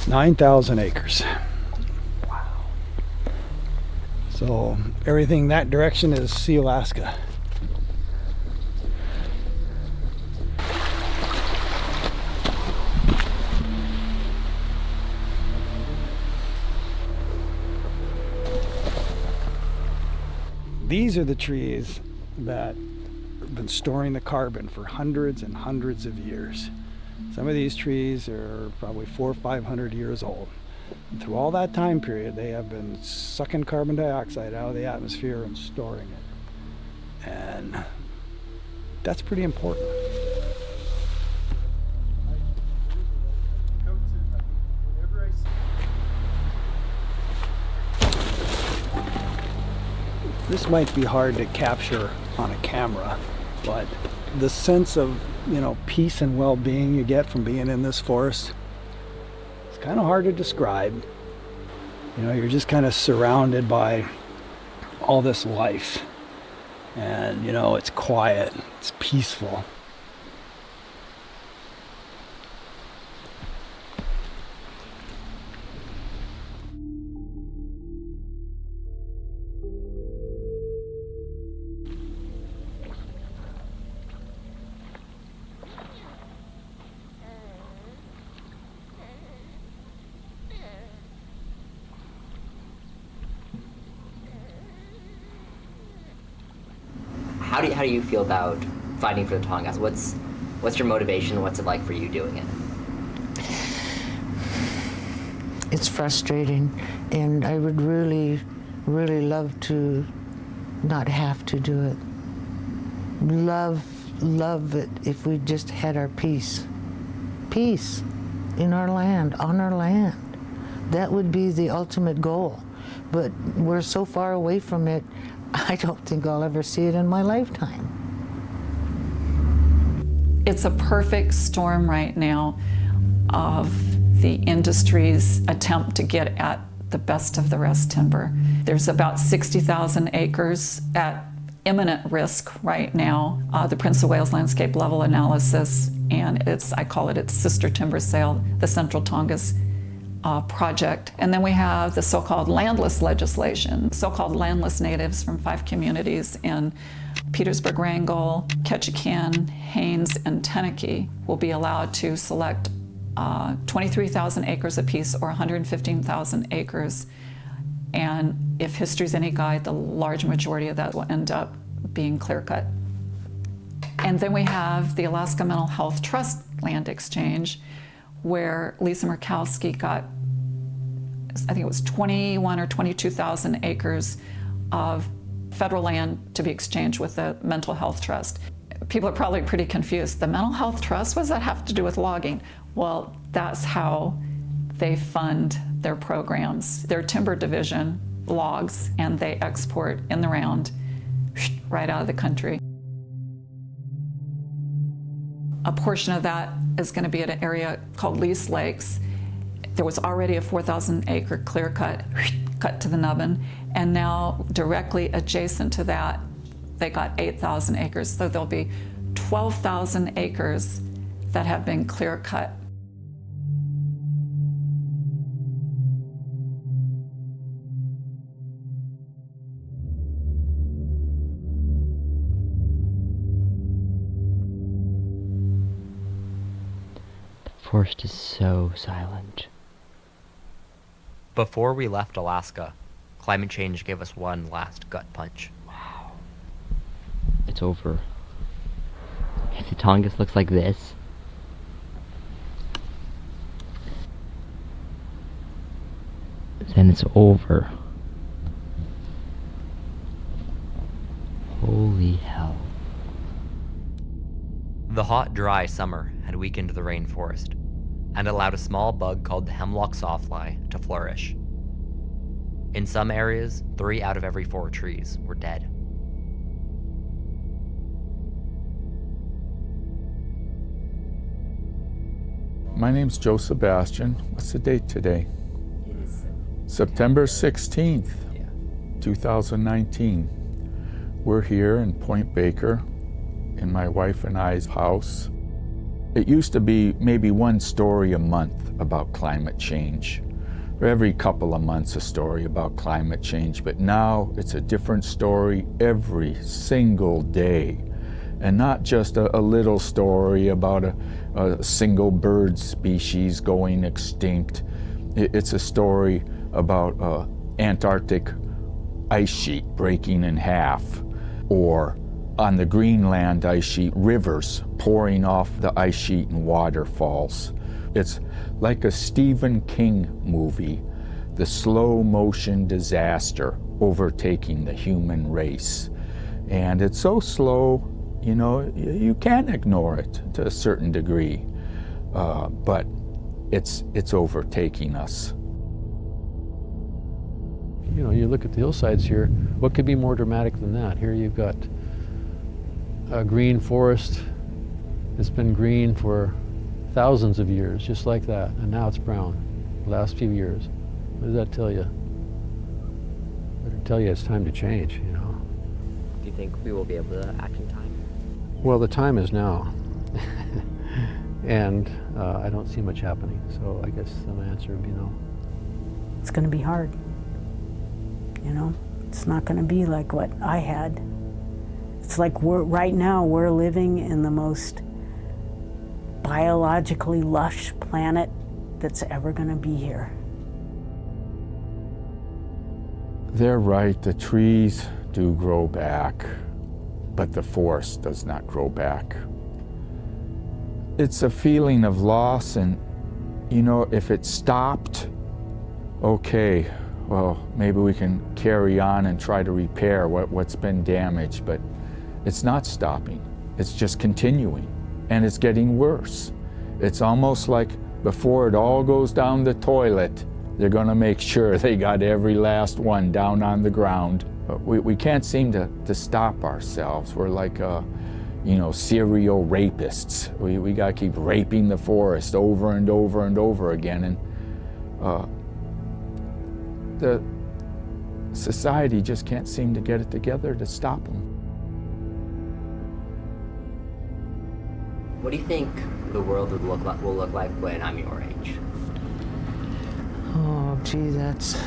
[SPEAKER 3] 9,000 acres. Wow. So everything that direction is Sea Alaska. these are the trees that have been storing the carbon for hundreds and hundreds of years. Some of these trees are probably 400 or 500 years old. And through all that time period, they have been sucking carbon dioxide out of the atmosphere and storing it. And that's pretty important. This might be hard to capture on a camera, but the sense of, peace and well-being you get from being in this forest, it's kind of hard to describe. You're just kind of surrounded by all this life, and it's quiet, it's peaceful.
[SPEAKER 13] How do you feel about fighting for the Tongass? What's your motivation? What's it like for you doing it?
[SPEAKER 8] It's frustrating, and I would really, really love to not have to do it. Love it if we just had our peace. Peace in our land, on our land. That would be the ultimate goal. But we're so far away from it, I don't think I'll ever see it in my lifetime.
[SPEAKER 29] It's a perfect storm right now of the industry's attempt to get at the best of the rest timber. There's about 60,000 acres at imminent risk right now. The Prince of Wales Landscape Level Analysis, and I call it its sister timber sale, the Central Tongass project. And then we have the so-called landless legislation. So-called landless natives from 5 communities in Petersburg, Wrangell, Ketchikan, Haines, and Teneke will be allowed to select 23,000 acres apiece or 115,000 acres. And if history's any guide, the large majority of that will end up being clear-cut. And then we have the Alaska Mental Health Trust Land Exchange, where Lisa Murkowski got, I think it was 21 or 22,000 acres of federal land to be exchanged with the Mental Health Trust. People are probably pretty confused. The Mental Health Trust, what does that have to do with logging? Well, that's how they fund their programs. Their timber division logs, and they export in the round right out of the country. A portion of that is going to be at an area called Lease Lakes. There was already a 4,000 acre clear cut to the nubbin, and now directly adjacent to that, they got 8,000 acres. So there'll be 12,000 acres that have been clear cut.
[SPEAKER 13] The forest is so silent.
[SPEAKER 1] Before we left Alaska, climate change gave us one last gut punch.
[SPEAKER 13] Wow. It's over. If the Tongass looks like this, then it's over. Holy hell.
[SPEAKER 1] The hot, dry summer had weakened the rainforest and allowed a small bug called the hemlock sawfly to flourish. In some areas, 3 out of every 4 trees were dead.
[SPEAKER 10] My name's Joe Sebastian. What's the date today?
[SPEAKER 13] It is
[SPEAKER 10] September 16th, 2019. We're here in Point Baker in my wife and I's house. It used to be maybe one story a month about climate change. For every couple of months a story about climate change, but now it's a different story every single day. And not just a little story about a single bird species going extinct. It's a story about Antarctic ice sheet breaking in half, or on the Greenland ice sheet, rivers pouring off the ice sheet and waterfalls. It's like a Stephen King movie, the slow motion disaster overtaking the human race. And it's so slow, you know, you can't ignore it to a certain degree, but it's overtaking us.
[SPEAKER 5] You know, you look at the hillsides here, what could be more dramatic than that? Here you've got a green forest. It's been green for thousands of years, just like that, and now it's brown the last few years. What does that tell you? Better tell you it's time to change, you know.
[SPEAKER 13] Do you think we will be able to act in time?
[SPEAKER 5] Well, the time is now. And I don't see much happening, so I guess my answer would be no.
[SPEAKER 12] It's going to be hard. You know, it's not going to be like what I had. It's like right now we're living in the most biologically lush planet that's ever going to be here.
[SPEAKER 10] They're right, the trees do grow back, but the forest does not grow back. It's a feeling of loss, and you know, if it stopped, okay, well, maybe we can carry on and try to repair what's been damaged, but it's not stopping. It's just continuing, and it's getting worse. It's almost like before it all goes down the toilet, they're gonna make sure they got every last one down on the ground. But we can't seem to stop ourselves. We're like, you know, serial rapists. We gotta keep raping the forest over and over and over again, and the society just can't seem to get it together to stop them.
[SPEAKER 13] What do you think the world will look like when I'm your age?
[SPEAKER 8] Oh, gee, that's...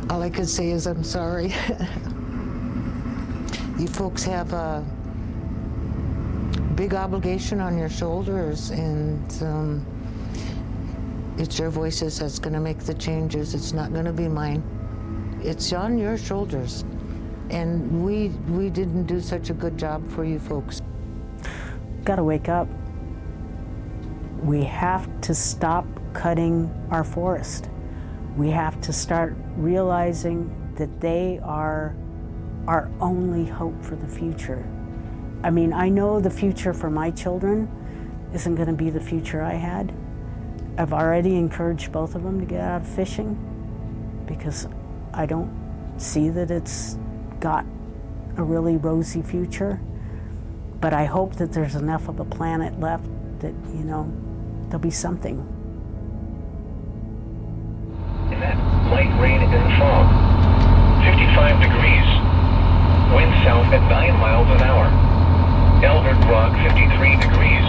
[SPEAKER 8] all I could say is I'm sorry. You folks have a big obligation on your shoulders, and it's your voices that's going to make the changes. It's not going to be mine. It's on your shoulders. And we didn't do such a good job for you folks.
[SPEAKER 12] Got to wake up. We have to stop cutting our forest. We have to start realizing that they are our only hope for the future. I mean, I know the future for my children isn't going to be the future I had. I've already encouraged both of them to get out of fishing because I don't see that it's got a really rosy future. But I hope that there's enough of a planet left that, you know, there'll be something.
[SPEAKER 14] In that light rain and fog, 55 degrees, wind south at 9 miles an hour. Albert Rock, 53 degrees,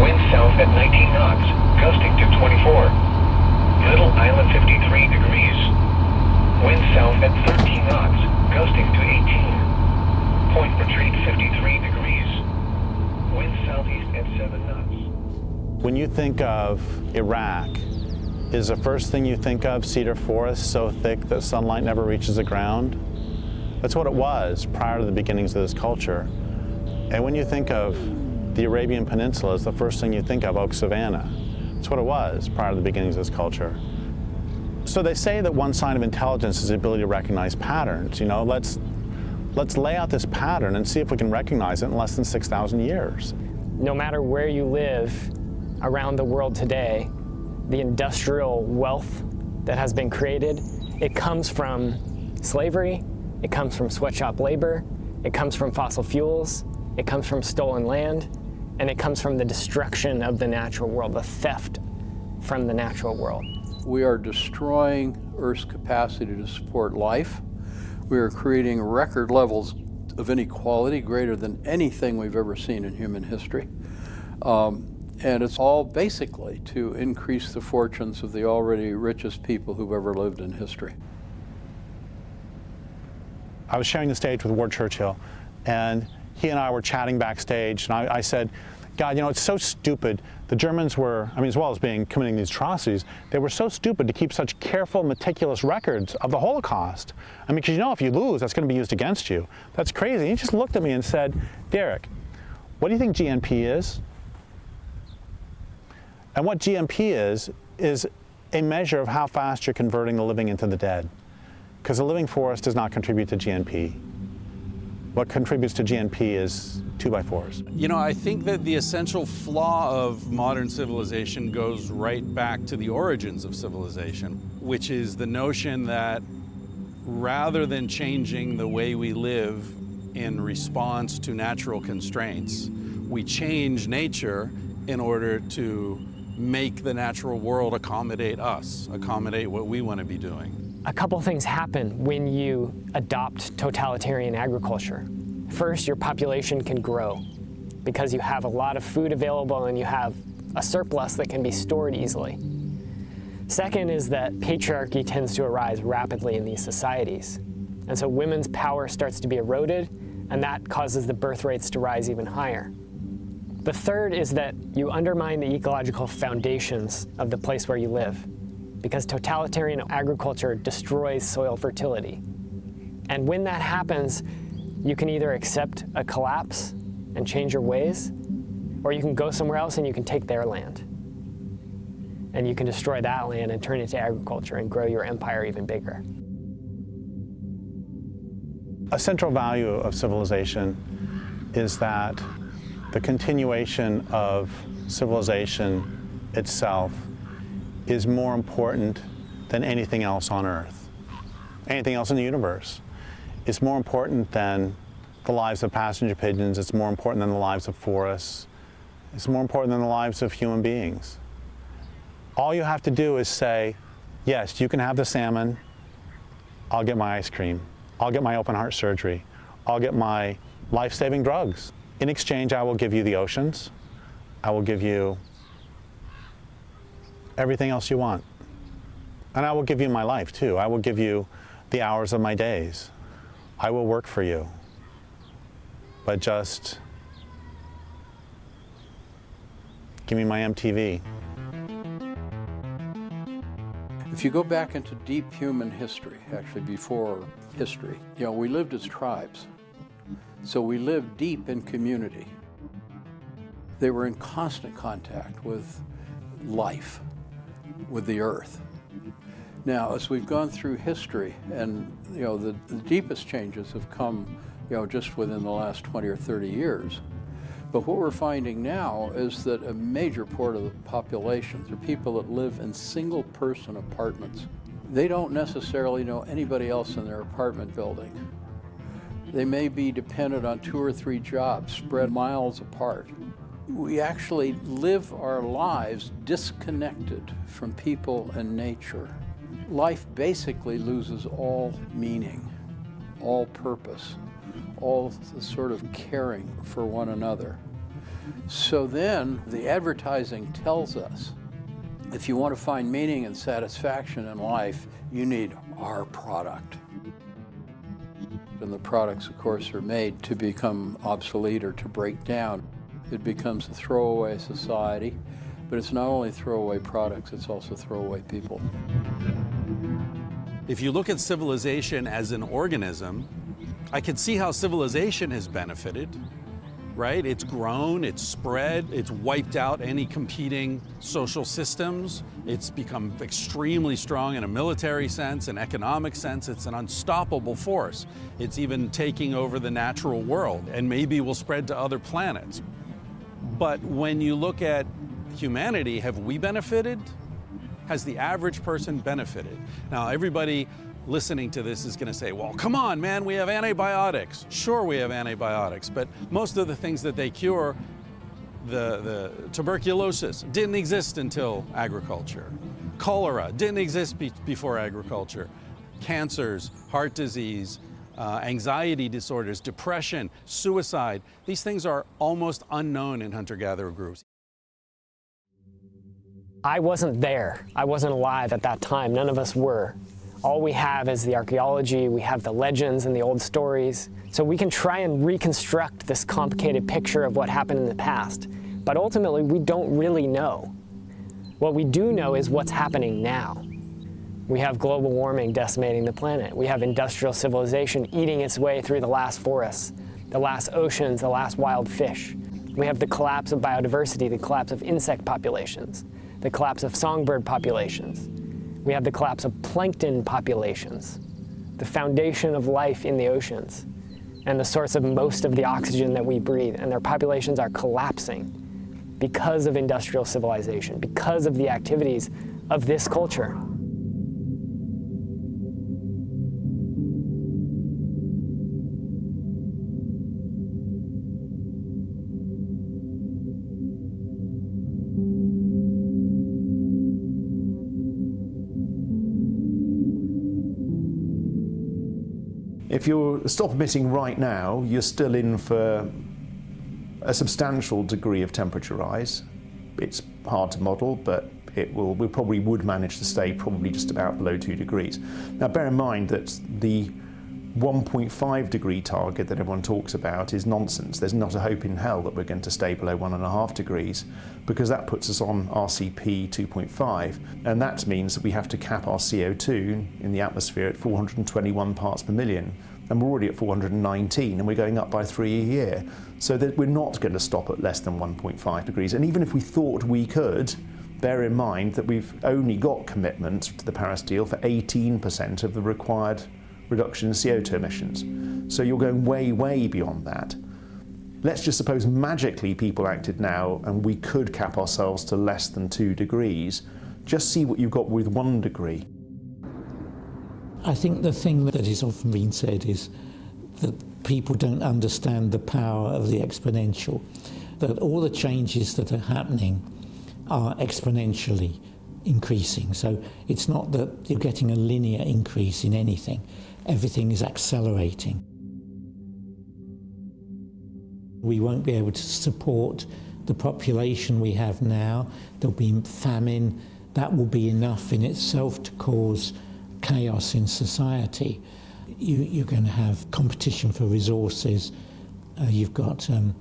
[SPEAKER 14] wind south at 19 knots, gusting to 24. Little Island, 53 degrees, wind south at 13 knots, gusting to 18. Point Retreat, 53 degrees, wind southeast at 7 knots.
[SPEAKER 15] When you think of Iraq, is the first thing you think of cedar forest so thick that sunlight never reaches the ground? That's what it was prior to the beginnings of this culture. And when you think of the Arabian Peninsula, is the first thing you think of oak savanna. That's what it was prior to the beginnings of this culture. So they say that one sign of intelligence is the ability to recognize patterns. You know, let's lay out this pattern and see if we can recognize it in less than 6,000 years.
[SPEAKER 16] No matter where you live around the world today, the industrial wealth that has been created, it comes from slavery, it comes from sweatshop labor, it comes from fossil fuels, it comes from stolen land, and it comes from the destruction of the natural world, the theft from the natural world.
[SPEAKER 17] We are destroying Earth's capacity to support life. We are creating record levels of inequality greater than anything we've ever seen in human history. And it's all basically to increase the fortunes of the already richest people who've ever lived in history.
[SPEAKER 15] I was sharing the stage with Ward Churchill, and he and I were chatting backstage, and I said, God, you know, it's so stupid. The Germans were, I mean, as well as committing these atrocities, they were so stupid to keep such careful, meticulous records of the Holocaust. I mean, because you know, if you lose, that's going to be used against you. That's crazy. He just looked at me and said, Derrek, what do you think GNP is? And what GNP is a measure of how fast you're converting the living into the dead. Because the living forest does not contribute to GNP. What contributes to GNP is 2x4s.
[SPEAKER 6] You know, I think that the essential flaw of modern civilization goes right back to the origins of civilization, which is the notion that rather than changing the way we live in response to natural constraints, we change nature in order to make the natural world accommodate us, accommodate what we want to be doing.
[SPEAKER 16] A couple things happen when you adopt totalitarian agriculture. First, your population can grow because you have a lot of food available and you have a surplus that can be stored easily. Second is that patriarchy tends to arise rapidly in these societies. And so women's power starts to be eroded, and that causes the birth rates to rise even higher. The third is that you undermine the ecological foundations of the place where you live, because totalitarian agriculture destroys soil fertility. And when that happens, you can either accept a collapse and change your ways, or you can go somewhere else and you can take their land. And you can destroy that land and turn it to agriculture and grow your empire even bigger.
[SPEAKER 15] A central value of civilization is that the continuation of civilization itself is more important than anything else on Earth. Anything else in the universe. It's more important than the lives of passenger pigeons. It's more important than the lives of forests. It's more important than the lives of human beings. All you have to do is say, yes, you can have the salmon. I'll get my ice cream. I'll get my open heart surgery. I'll get my life-saving drugs. In exchange, I will give you the oceans. I will give you everything else you want. And I will give you my life too. I will give you the hours of my days. I will work for you. But just give me my MTV.
[SPEAKER 17] If you go back into deep human history, actually before history, you know, we lived as tribes. So we lived deep in community. They were in constant contact with life, with the earth. Now, as we've gone through history, and you know, the deepest changes have come, you know, just within the last 20 or 30 years. But what we're finding now is that a major part of the populations are people that live in single-person apartments. They don't necessarily know anybody else in their apartment building. They may be dependent on 2 or 3 jobs spread miles apart. We actually live our lives disconnected from people and nature. Life basically loses all meaning, all purpose, all the sort of caring for one another. So then the advertising tells us, if you want to find meaning and satisfaction in life, you need our product. And the products, of course, are made to become obsolete or to break down. It becomes a throwaway society, but it's not only throwaway products, it's also throwaway people.
[SPEAKER 6] If you look at civilization as an organism, I can see how civilization has benefited, right? It's grown, it's spread, it's wiped out any competing social systems. It's become extremely strong in a military sense, an economic sense. It's an unstoppable force. It's even taking over the natural world and maybe will spread to other planets. But when you look at humanity, have we benefited? Has the average person benefited? Now, everybody listening to this is going to say, well, come on, man, we have antibiotics. Sure, we have antibiotics, but most of the things that they cure, the tuberculosis, didn't exist until agriculture. Cholera didn't exist before agriculture. Cancers, heart disease, anxiety disorders, depression, suicide, these things are almost unknown in hunter-gatherer groups.
[SPEAKER 16] I wasn't there. I wasn't alive at that time. None of us were. All we have is the archaeology, we have the legends and the old stories. So we can try and reconstruct this complicated picture of what happened in the past. But ultimately, we don't really know. What we do know is what's happening now. We have global warming decimating the planet. We have industrial civilization eating its way through the last forests, the last oceans, the last wild fish. We have the collapse of biodiversity, the collapse of insect populations, the collapse of songbird populations. We have the collapse of plankton populations, the foundation of life in the oceans, and the source of most of the oxygen that we breathe. And their populations are collapsing because of industrial civilization, because of the activities of this culture.
[SPEAKER 7] If you stop emitting right now, you're still in for a substantial degree of temperature rise. It's hard to model, but we probably would manage to stay probably just about below 2 degrees. Now bear in mind that the 1.5 degree target that everyone talks about is nonsense. There's not a hope in hell that we're going to stay below 1.5 degrees, because that puts us on RCP 2.5, and that means that we have to cap our CO2 in the atmosphere at 421 parts per million, and we're already at 419, and we're going up by 3 a year. So that we're not going to stop at less than 1.5 degrees. And even if we thought we could, bear in mind that we've only got commitment to the Paris deal for 18% of the required reduction in CO2 emissions. So you're going way, way beyond that. Let's just suppose magically people acted now and we could cap ourselves to less than 2 degrees. Just see what you've got with 1 degree.
[SPEAKER 9] I think the thing that is often been said is that people don't understand the power of the exponential, that all the changes that are happening are exponentially increasing. So it's not that you're getting a linear increase in anything. Everything is accelerating. We won't be able to support the population we have now. There'll be famine. That will be enough in itself to cause chaos in society. You're going to have competition for resources. You've got a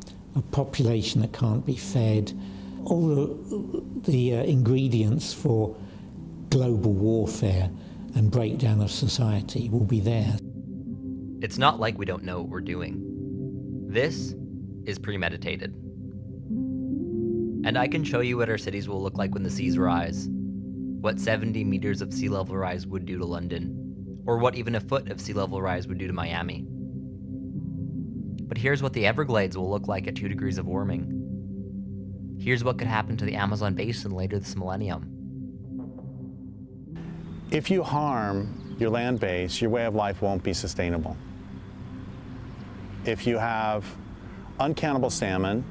[SPEAKER 9] population that can't be fed. All the ingredients for global warfare and breakdown of society will be there.
[SPEAKER 1] It's not like we don't know what we're doing. This is premeditated. And I can show you what our cities will look like when the seas rise, what 70 meters of sea level rise would do to London, or what even a foot of sea level rise would do to Miami. But here's what the Everglades will look like at 2 degrees of warming. Here's what could happen to the Amazon basin later this millennium.
[SPEAKER 15] If you harm your land base, your way of life won't be sustainable. If you have uncountable salmon,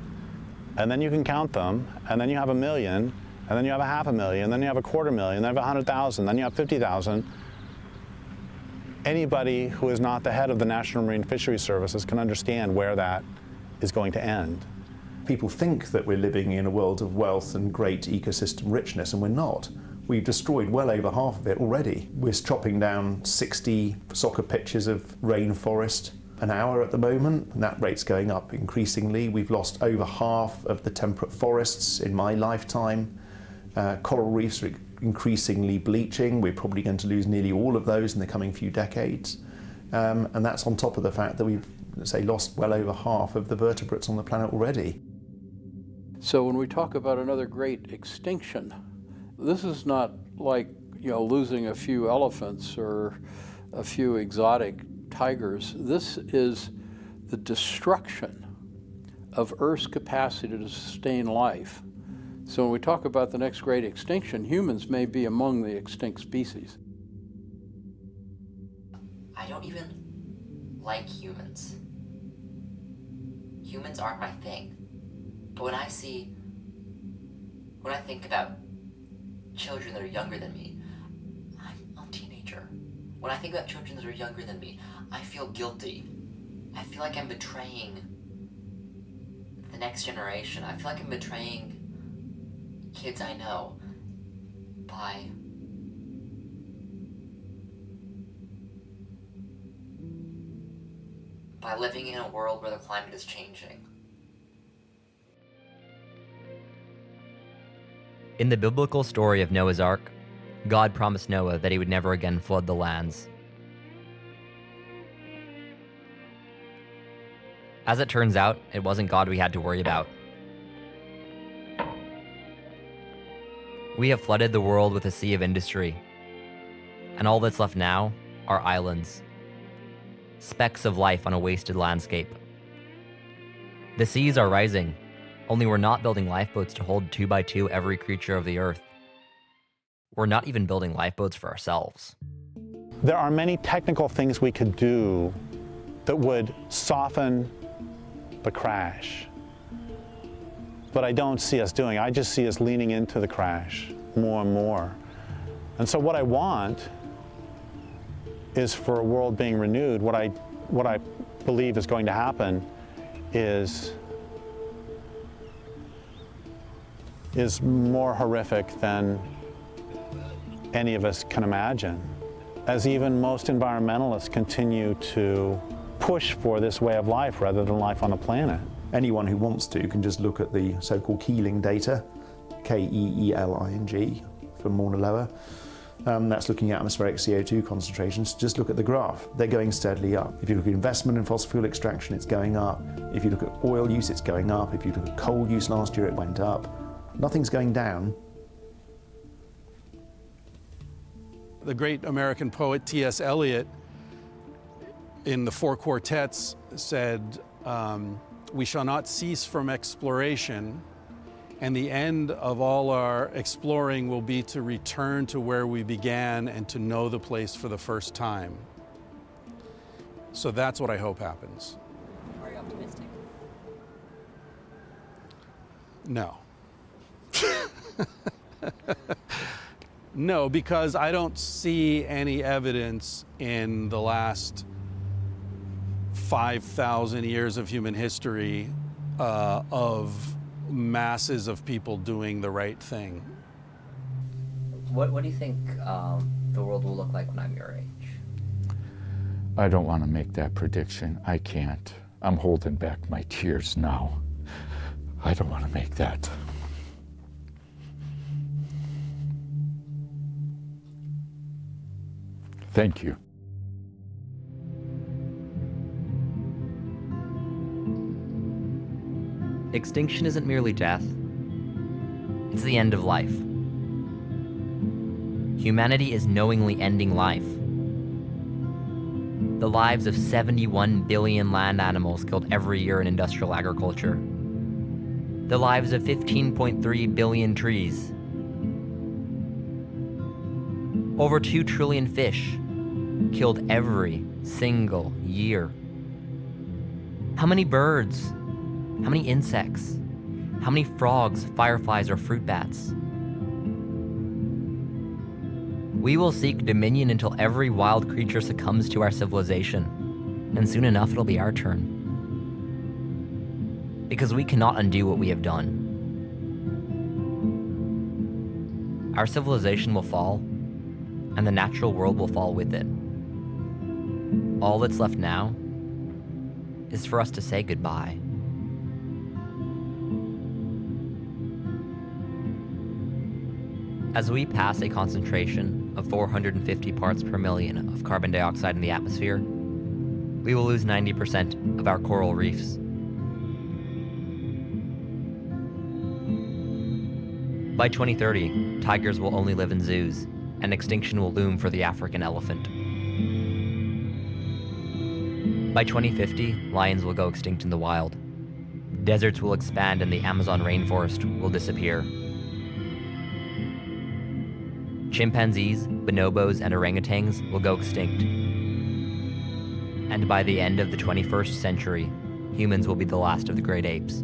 [SPEAKER 15] and then you can count them, and then you have 1 million, and then you have 500,000, and then you have 250,000, then you have 100,000, then you have 50,000, anybody who is not the head of the National Marine Fisheries Services can understand where that is going to end.
[SPEAKER 7] People think that we're living in a world of wealth and great ecosystem richness, and we're not. We've destroyed well over half of it already. We're chopping down 60 soccer pitches of rainforest an hour at the moment, and that rate's going up increasingly. We've lost over half of the temperate forests in my lifetime. Coral reefs are increasingly bleaching. We're probably going to lose nearly all of those in the coming few decades. And that's on top of the fact that we've, let's say, lost well over half of the vertebrates on the planet already.
[SPEAKER 17] So when we talk about another great extinction, this is not like, losing a few elephants or a few exotic tigers. This is the destruction of Earth's capacity to sustain life. So when we talk about the next great extinction, humans may be among the extinct species.
[SPEAKER 13] I don't even like humans. Humans aren't my thing. But when I think about children that are younger than me, I'm a teenager. When I think about children that are younger than me, I feel guilty. I feel like I'm betraying the next generation. I feel like I'm betraying kids I know by living in a world where the climate is changing.
[SPEAKER 1] In the biblical story of Noah's Ark, God promised Noah that he would never again flood the lands. As it turns out, it wasn't God we had to worry about. We have flooded the world with a sea of industry, and all that's left now are islands, specks of life on a wasted landscape. The seas are rising, only we're not building lifeboats to hold 2 by 2 every creature of the earth. We're not even building lifeboats for ourselves.
[SPEAKER 15] There are many technical things we could do that would soften the crash. But I don't see us doing. I just see us leaning into the crash more and more. And so what I want is for a world being renewed. What I believe is going to happen is more horrific than any of us can imagine. As even most environmentalists continue to push for this way of life rather than life on the planet.
[SPEAKER 7] Anyone who wants to can just look at the so-called Keeling data, Keeling for Mauna Loa. That's looking at atmospheric CO2 concentrations. Just look at the graph. They're going steadily up. If you look at investment in fossil fuel extraction, it's going up. If you look at oil use, it's going up. If you look at coal use last year, it went up. Nothing's going down.
[SPEAKER 6] The great American poet T.S. Eliot, in the Four Quartets, said, "We shall not cease from exploration, and the end of all our exploring will be to return to where we began and to know the place for the first time." So that's what I hope happens.
[SPEAKER 13] Are you optimistic?
[SPEAKER 6] No. No, because I don't see any evidence in the last 5,000 years of human history of masses of people doing the right thing.
[SPEAKER 13] What do you think the world will look like when I'm your age?
[SPEAKER 10] I don't want to make that prediction. I can't. I'm holding back my tears now. I don't want to make that. Thank you.
[SPEAKER 1] Extinction isn't merely death. It's the end of life. Humanity is knowingly ending life. The lives of 71 billion land animals killed every year in industrial agriculture. The lives of 15.3 billion trees. Over 2 trillion fish killed every single year. How many birds? How many insects? How many frogs, fireflies, or fruit bats? We will seek dominion until every wild creature succumbs to our civilization, and soon enough it'll be our turn. Because we cannot undo what we have done. Our civilization will fall, and the natural world will fall with it. All that's left now is for us to say goodbye. As we pass a concentration of 450 parts per million of carbon dioxide in the atmosphere, we will lose 90% of our coral reefs. By 2030, tigers will only live in zoos, and extinction will loom for the African elephant. By 2050, lions will go extinct in the wild. Deserts will expand and the Amazon rainforest will disappear. Chimpanzees, bonobos, and orangutans will go extinct. And by the end of the 21st century, humans will be the last of the great apes.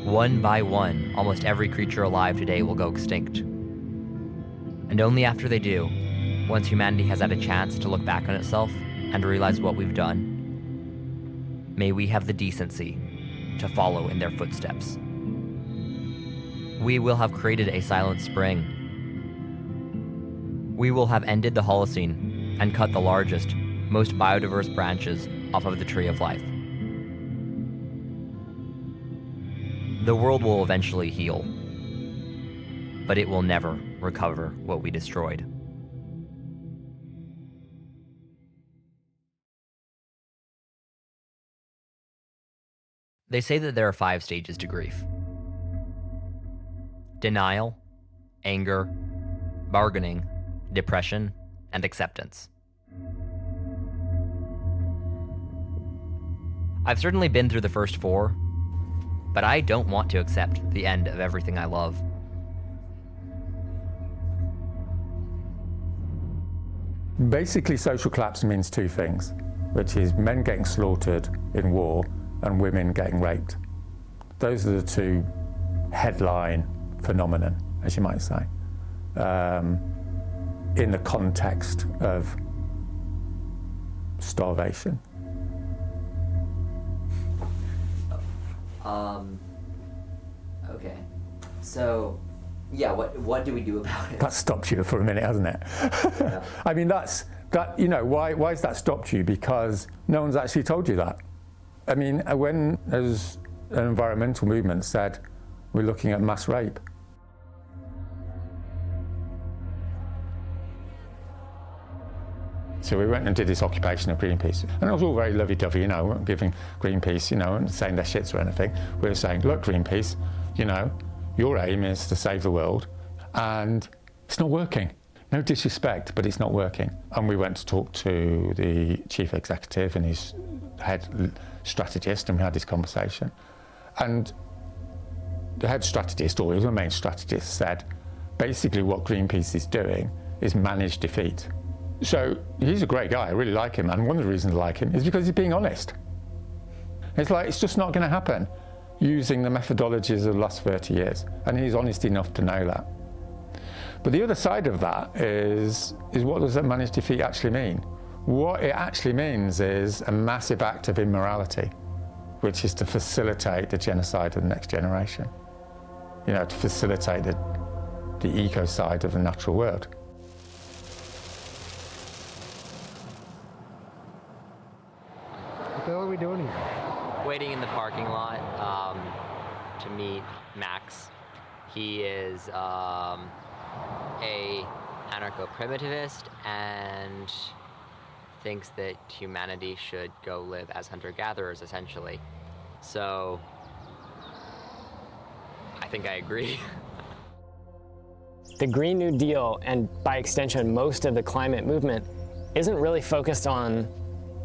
[SPEAKER 1] One by one, almost every creature alive today will go extinct. And only after they do, once humanity has had a chance to look back on itself and realize what we've done, may we have the decency to follow in their footsteps. We will have created a silent spring. We will have ended the Holocene and cut the largest, most biodiverse branches off of the tree of life. The world will eventually heal, but it will never recover what we destroyed. They say that there are 5 stages to grief: denial, anger, bargaining, depression, and acceptance. I've certainly been through the first 4, but I don't want to accept the end of everything I love.
[SPEAKER 10] Basically, social collapse means 2 things, which is men getting slaughtered in war and women getting raped. Those are the 2 headline phenomenon, as you might say, in the context of starvation.
[SPEAKER 13] Okay. So, yeah, what do we do about it?
[SPEAKER 10] That stopped you for a minute, hasn't it? Yeah. I mean, you know, why has that stopped you? Because no one's actually told you that. I mean, when there's an environmental movement said, we're looking at mass rape. So we went and did this occupation of Greenpeace. And it was all very lovey-dovey, you know, we weren't giving Greenpeace, you know, and saying their shits or anything. We were saying, look, Greenpeace, you know, your aim is to save the world, and it's not working. No disrespect, but it's not working. And we went to talk to the chief executive and his head strategist, and we had this conversation. And the head strategist, or the main strategist, said, basically what Greenpeace is doing is manage defeat. So he's a great guy, I really like him, and one of the reasons I like him is because he's being honest. It's like, it's just not going to happen using the methodologies of the last 30 years, and he's honest enough to know that. But the other side of that is what does that managed defeat actually mean? What it actually means is a massive act of immorality, which is to facilitate the genocide of the next generation. You know, to facilitate the ecocide of the natural world.
[SPEAKER 30] What the hell are we doing here?
[SPEAKER 1] Waiting in the parking lot to meet Max. He is a anarcho-primitivist and thinks that humanity should go live as hunter-gatherers, essentially. So I think I agree.
[SPEAKER 16] The Green New Deal, and by extension most of the climate movement, isn't really focused on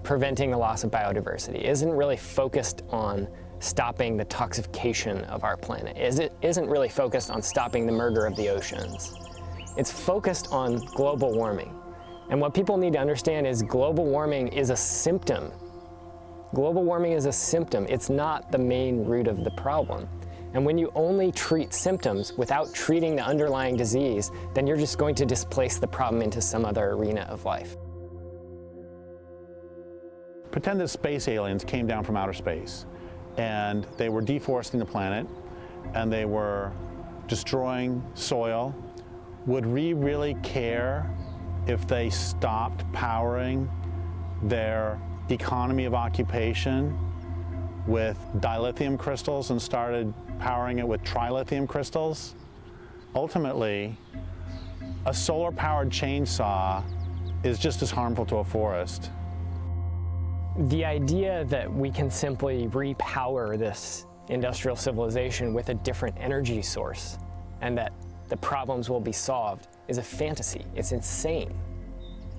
[SPEAKER 16] preventing the loss of biodiversity, isn't really focused on stopping the toxification of our planet, isn't really focused on stopping the murder of the oceans. It's focused on global warming. And what people need to understand is global warming is a symptom. Global warming is a symptom. It's not the main root of the problem. And when you only treat symptoms without treating the underlying disease, then you're just going to displace the problem into some other arena of life.
[SPEAKER 15] Pretend that space aliens came down from outer space and they were deforesting the planet and they were destroying soil. Would we really care if they stopped powering their economy of occupation with dilithium crystals and started powering it with trilithium crystals? Ultimately, a solar-powered chainsaw is just as harmful to a forest.
[SPEAKER 16] The idea that we can simply repower this industrial civilization with a different energy source and that the problems will be solved is a fantasy. It's insane.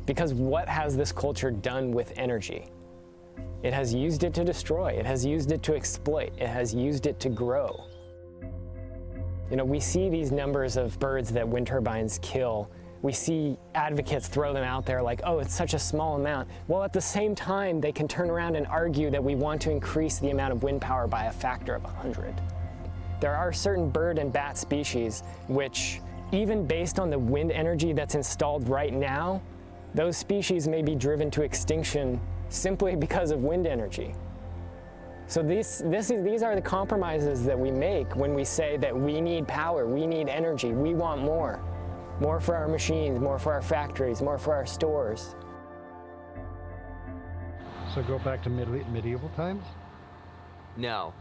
[SPEAKER 16] Because what has this culture done with energy? It has used it to destroy. It has used it to exploit. It has used it to grow. You know, we see these numbers of birds that wind turbines kill. We see advocates throw them out there like, oh, it's such a small amount. Well, at the same time, they can turn around and argue that we want to increase the amount of wind power by a factor of 100. There are certain bird and bat species which, even based on the wind energy that's installed right now, those species may be driven to extinction simply because of wind energy. So these are the compromises that we make when we say that we need power, we need energy, we want more. More for our machines, more for our factories, more for our stores.
[SPEAKER 30] So go back to medieval times?
[SPEAKER 1] No.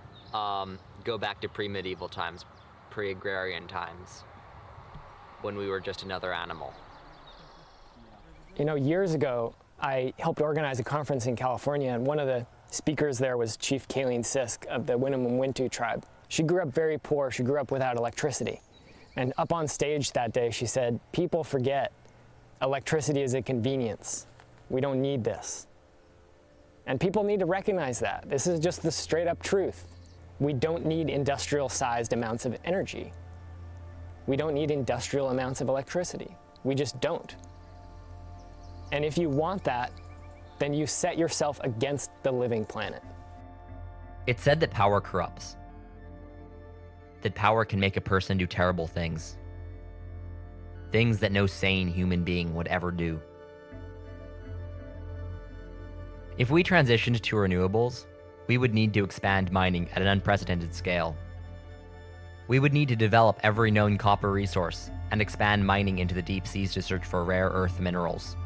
[SPEAKER 1] go back to pre-medieval times, pre-agrarian times, when we were just another animal.
[SPEAKER 16] You know, years ago, I helped organize a conference in California, and one of the speakers there was Chief Kayleen Sisk of the Winnemem-Wintu tribe. She grew up very poor. She grew up without electricity. And up on stage that day, she said, people forget electricity is a convenience. We don't need this. And people need to recognize that. This is just the straight up truth. We don't need industrial-sized amounts of energy. We don't need industrial amounts of electricity. We just don't. And if you want that, then you set yourself against the living planet.
[SPEAKER 1] It's said that power corrupts. That power can make a person do terrible things. Things that no sane human being would ever do. If we transitioned to renewables, we would need to expand mining at an unprecedented scale. We would need to develop every known copper resource and expand mining into the deep seas to search for rare earth minerals.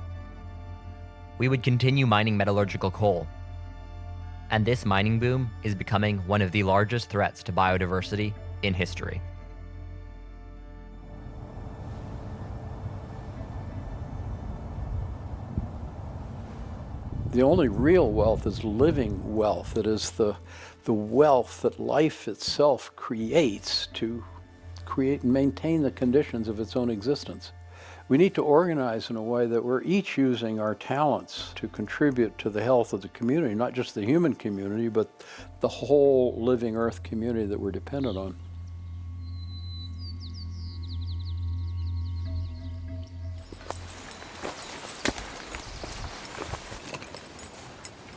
[SPEAKER 1] We would continue mining metallurgical coal. And this mining boom is becoming one of the largest threats to biodiversity in history.
[SPEAKER 17] The only real wealth is living wealth. It is the wealth that life itself creates to create and maintain the conditions of its own existence. We need to organize in a way that we're each using our talents to contribute to the health of the community, not just the human community, but the whole living earth community that we're dependent on.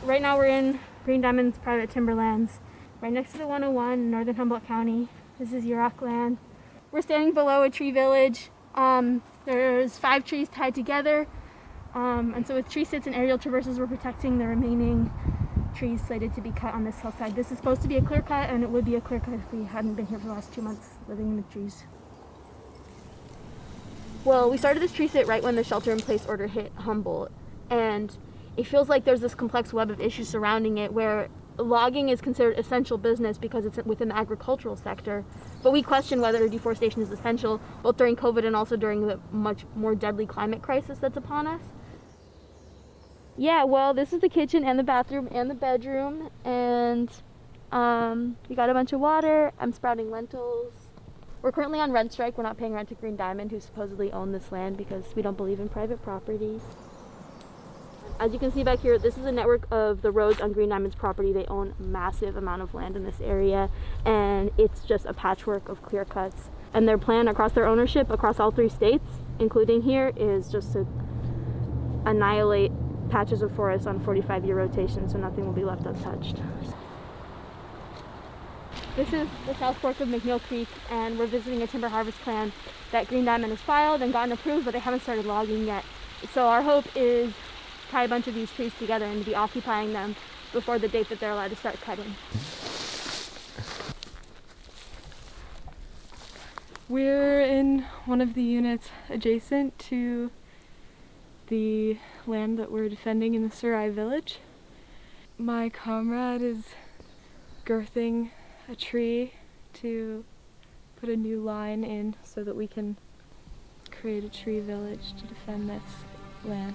[SPEAKER 11] Right now we're in Green Diamond's private timberlands, right next to the 101 in northern Humboldt County. This is Yurok land. We're standing below a tree village. There's 5 trees tied together, and so with tree sits and aerial traverses, we're protecting the remaining trees slated to be cut on this hillside. This is supposed to be a clear cut, and it would be a clear cut if we hadn't been here for the last 2 months living in the trees. Well, we started this tree sit right when the shelter-in-place order hit Humboldt, and it feels like there's this complex web of issues surrounding it where logging is considered essential business because it's within the agricultural sector, but we question whether deforestation is essential, both during COVID and also during the much more deadly climate crisis that's upon us. Yeah, well, this is the kitchen and the bathroom and the bedroom, and we got a bunch of water. I'm sprouting lentils. We're currently on rent strike. We're not paying rent to Green Diamond, who supposedly own this land, because we don't believe in private property. As you can see back here, this is a network of the roads on Green Diamond's property. They own a massive amount of land in this area, and it's just a patchwork of clear cuts. And their plan across their ownership, across all 3 states, including here, is just to annihilate patches of forest on 45-year rotation, so nothing will be left untouched. This is the South Fork of McNeil Creek, and we're visiting a timber harvest plan that Green Diamond has filed and gotten approved, but they haven't started logging yet. So our hope is tie a bunch of these trees together and to be occupying them before the date that they're allowed to start cutting.
[SPEAKER 18] We're in one of the units adjacent to the land that we're defending in the Sarai village. My comrade is girthing a tree to put a new line in so that we can create a tree village to defend this land.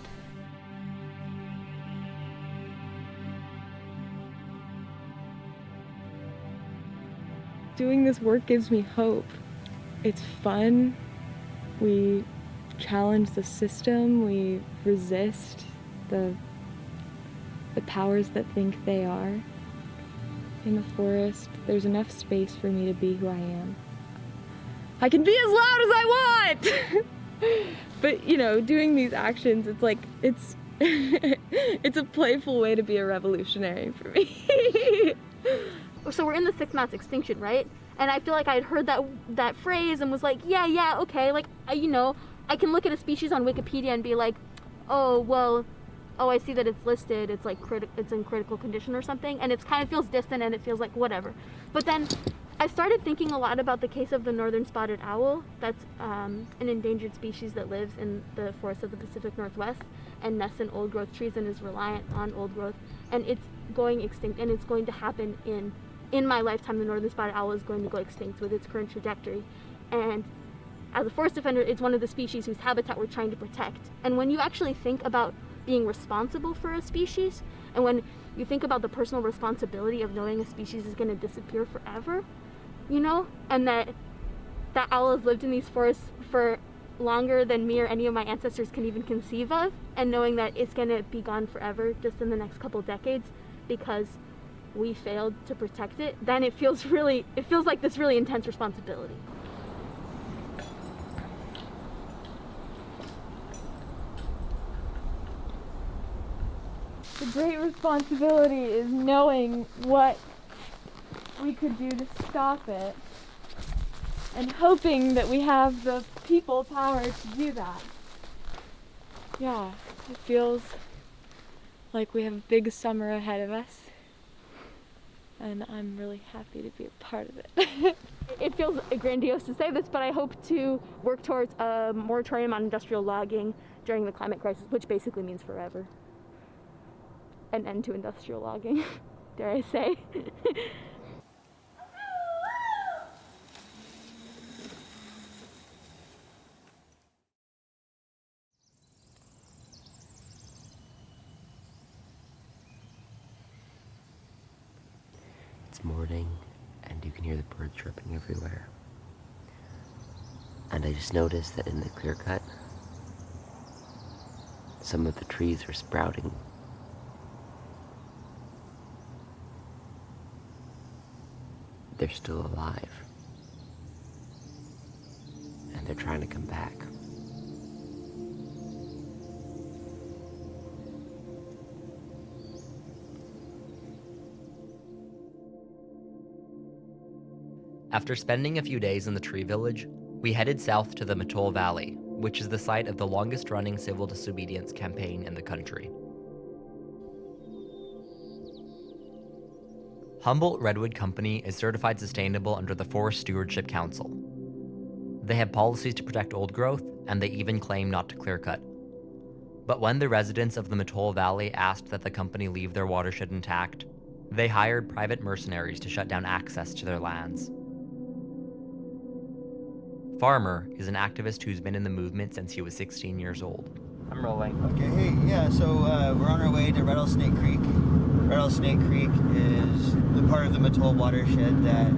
[SPEAKER 18] Doing this work gives me hope. It's fun. We challenge the system. We resist the powers that think they are. In the forest, there's enough space for me to be who I am. I can be as loud as I want! But, you know, doing these actions, it's like, it's a playful way to be a revolutionary for me.
[SPEAKER 11] So we're in the 6th mass extinction, right? And I feel like I had heard that phrase and was like, yeah, okay, like, you know, I can look at a species on Wikipedia and be like, oh, I see that it's listed, it's like it's in critical condition or something, and it kind of feels distant and it feels like whatever. But then I started thinking a lot about the case of the northern spotted owl. That's an endangered species that lives in the forests of the Pacific Northwest and nests in old growth trees and is reliant on old growth, and it's going extinct, and it's going to happen in in my lifetime the northern spotted owl is going to go extinct with its current trajectory. And as a forest defender, it's one of the species whose habitat we're trying to protect. And when you actually think about being responsible for a species, and when you think about the personal responsibility of knowing a species is going to disappear forever, you know, and that owl has lived in these forests for longer than me or any of my ancestors can even conceive of, and knowing that it's going to be gone forever just in the next couple decades because we failed to protect it, then it feels like this really intense responsibility.
[SPEAKER 18] The great responsibility is knowing what we could do to stop it and hoping that we have the people power to do that. Yeah, it feels like we have a big summer ahead of us, and I'm really happy to be a part of it.
[SPEAKER 11] It feels grandiose to say this, but I hope to work towards a moratorium on industrial logging during the climate crisis, which basically means forever. An end to industrial logging, dare I say.
[SPEAKER 13] It's morning, and you can hear the birds chirping everywhere. And I just noticed that in the clear cut, some of the trees are sprouting. They're still alive. And they're trying to come back.
[SPEAKER 1] After spending a few days in the tree village, we headed south to the Mattole Valley, which is the site of the longest-running civil disobedience campaign in the country. Humboldt Redwood Company is certified sustainable under the Forest Stewardship Council. They have policies to protect old growth, and they even claim not to clear cut. But when the residents of the Mattole Valley asked that the company leave their watershed intact, they hired private mercenaries to shut down access to their lands. Farmer is an activist who's been in the movement since he was 16 years old.
[SPEAKER 19] I'm rolling. Okay, hey, yeah, so we're on our way to Rattlesnake Creek. Rattlesnake Creek is the part of the Mattole watershed that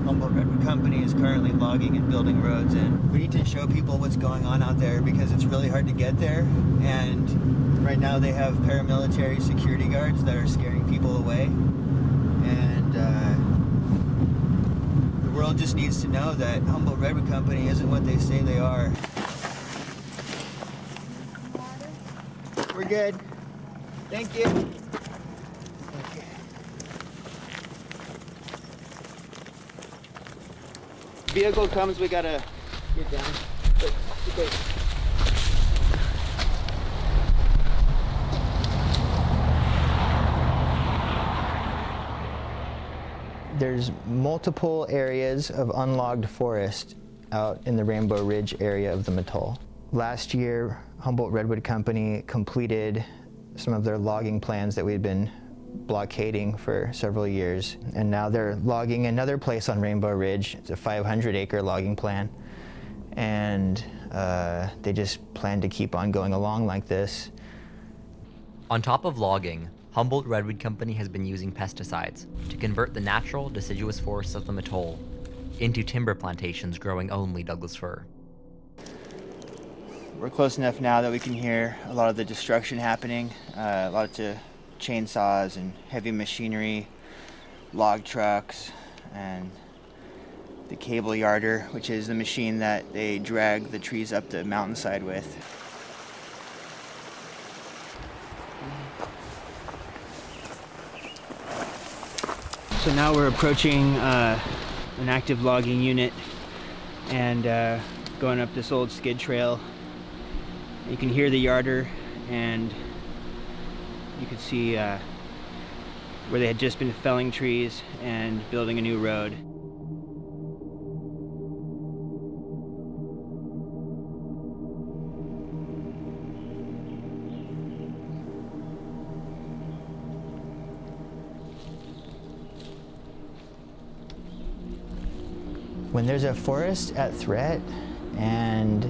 [SPEAKER 19] Humboldt Redwood Company is currently logging and building roads in. We need to show people what's going on out there because it's really hard to get there, and right now they have paramilitary security guards that are scaring people away, and the world just needs to know that Humboldt Redwood Company isn't what they say they are. We're good. Thank you. Okay. Vehicle comes, we gotta get down. Okay. There's multiple areas of unlogged forest out in the Rainbow Ridge area of the Mattole. Last year, Humboldt Redwood Company completed some of their logging plans that we'd been blockading for several years, and now they're logging another place on Rainbow Ridge. It's a 500-acre logging plan, and they just plan to keep on going along like this.
[SPEAKER 1] On top of logging, Humboldt Redwood Company has been using pesticides to convert the natural deciduous forests of the Mattole into timber plantations growing only Douglas fir.
[SPEAKER 19] We're close enough now that we can hear a lot of the destruction happening, a lot of chainsaws and heavy machinery, log trucks, and the cable yarder, which is the machine that they drag the trees up the mountainside with. So now we're approaching an active logging unit and going up this old skid trail. You can hear the yarder, and you can see where they had just been felling trees and building a new road. When there's a forest at threat and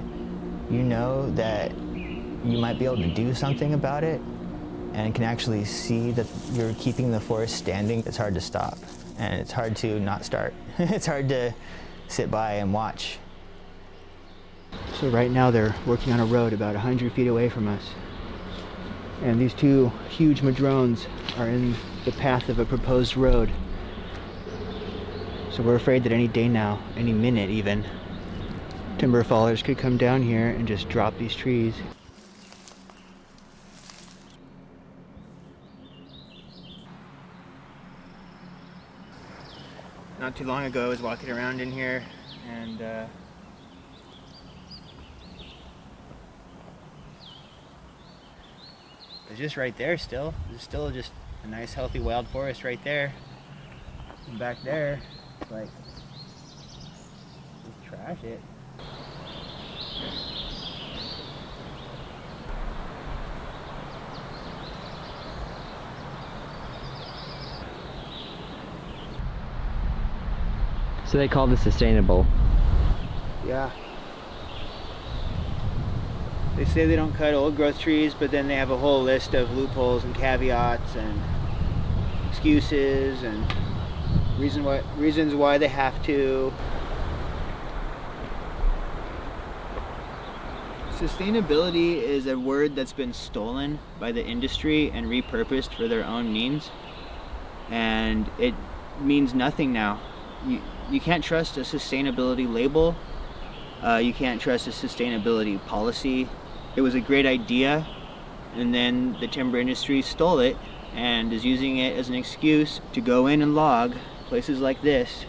[SPEAKER 19] you know that you might be able to do something about it and can actually see that you're keeping the forest standing, it's hard to stop. And it's hard to not start. It's hard to sit by and watch.
[SPEAKER 4] So right now they're working on a road about 100 feet away from us. And these two huge madrones are in the path of a proposed road. So we're afraid that any day now, any minute even, timber fallers could come down here and just drop these trees. Not too long ago I was walking around in here and it's just right there still. There's still just a nice healthy wild forest right there. And back there, like, just trash it.
[SPEAKER 13] So they call this sustainable.
[SPEAKER 4] Yeah. They say they don't cut old growth trees, but then they have a whole list of loopholes and caveats and excuses and reasons why they have to. Sustainability is a word that's been stolen by the industry and repurposed for their own means, and it means nothing now. You can't trust a sustainability label. You can't trust a sustainability policy. It was a great idea, and then the timber industry stole it and is using it as an excuse to go in and log places like this.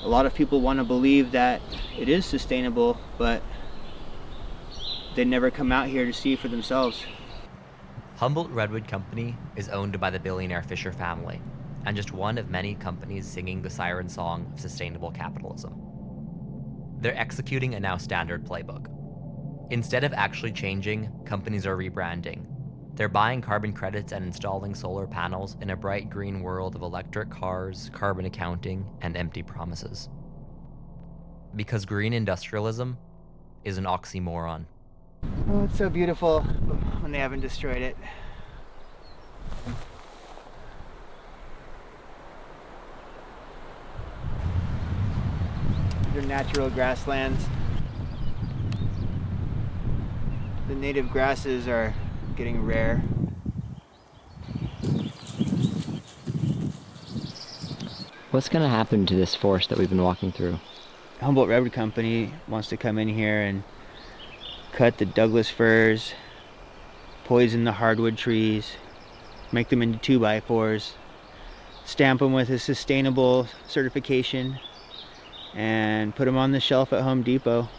[SPEAKER 4] A lot of people want to believe that it is sustainable, but they never come out here to see for themselves.
[SPEAKER 1] Humboldt Redwood Company is owned by the billionaire Fisher family, and just one of many companies singing the siren song of sustainable capitalism. They're executing a now standard playbook. Instead of actually changing, companies are rebranding. They're buying carbon credits and installing solar panels in a bright green world of electric cars, carbon accounting, and empty promises. Because green industrialism is an oxymoron.
[SPEAKER 4] Oh, it's so beautiful when they haven't destroyed it. They're natural grasslands. The native grasses are getting rare.
[SPEAKER 13] What's going to happen to this forest that we've been walking through?
[SPEAKER 4] Humboldt Redwood Company wants to come in here and cut the Douglas firs, poison the hardwood trees, make them into 2x4s, stamp them with a sustainable certification, and put them on the shelf at Home Depot.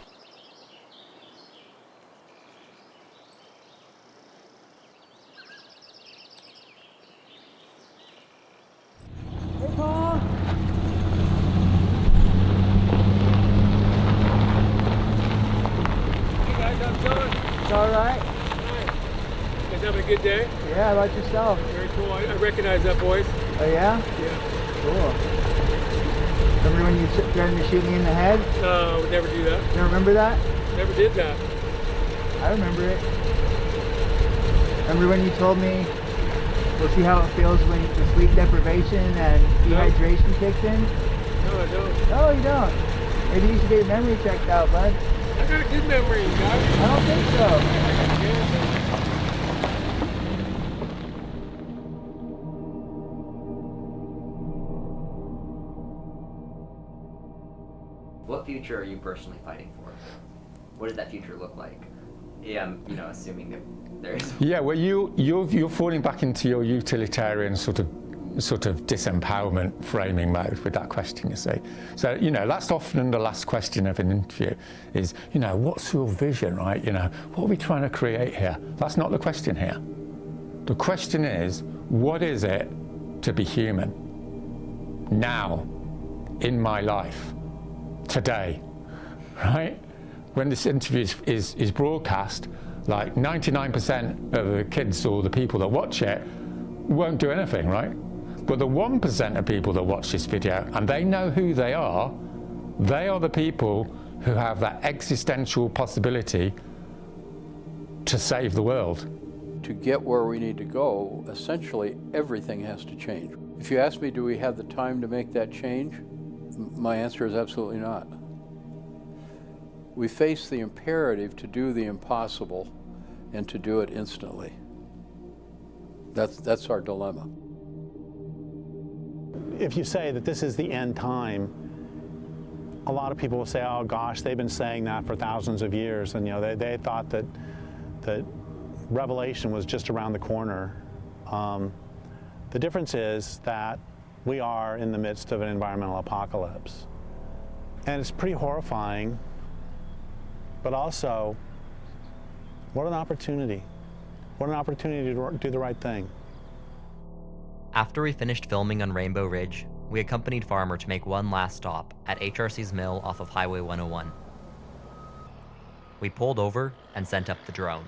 [SPEAKER 4] Hey, Paul!
[SPEAKER 20] Hey guys, how's it going?
[SPEAKER 4] It's all right.
[SPEAKER 20] You guys having a good day?
[SPEAKER 4] Yeah, how about yourself?
[SPEAKER 20] Very cool. I recognize that voice.
[SPEAKER 4] Oh yeah?
[SPEAKER 20] Yeah.
[SPEAKER 4] Cool. Remember when you threatened to shoot me in the head?
[SPEAKER 20] No, I would never do that.
[SPEAKER 4] You don't remember that?
[SPEAKER 20] Never did that.
[SPEAKER 4] I remember it. Remember when you told me we'll see how it feels when the sleep deprivation and dehydration kicks in?
[SPEAKER 20] No, I don't.
[SPEAKER 4] No, you don't. Maybe you should get your memory checked out, bud.
[SPEAKER 20] I got a good memory, you guys.
[SPEAKER 4] I don't think so.
[SPEAKER 13] What future are you personally fighting for? What does that future look like? Yeah, I'm, assuming that there is.
[SPEAKER 10] Yeah, well, you're falling back into your utilitarian sort of disempowerment framing mode with that question, you see. So, that's often the last question of an interview is, what's your vision, right? What are we trying to create here? That's not the question here. The question is, what is it to be human now, in my life, today, right? When this interview is broadcast, like 99% of the kids or the people that watch it won't do anything, right? But the 1% of people that watch this video, and they know who they are,
[SPEAKER 2] They are the people who have that existential possibility to save the world.
[SPEAKER 17] To get where we need to go, essentially everything has to change. If you ask me, do we have the time to make that change? My answer is absolutely not. We face the imperative to do the impossible and to do it instantly. That's our dilemma.
[SPEAKER 15] If you say that this is the end time, a lot of people will say, oh gosh, they've been saying that for thousands of years, and they thought that Revelation was just around the corner. The difference is that we are in the midst of an environmental apocalypse. And it's pretty horrifying, but also, what an opportunity. What an opportunity to do the right thing.
[SPEAKER 1] After we finished filming on Rainbow Ridge, we accompanied Farmer to make one last stop at HRC's mill off of Highway 101. We pulled over and sent up the drone.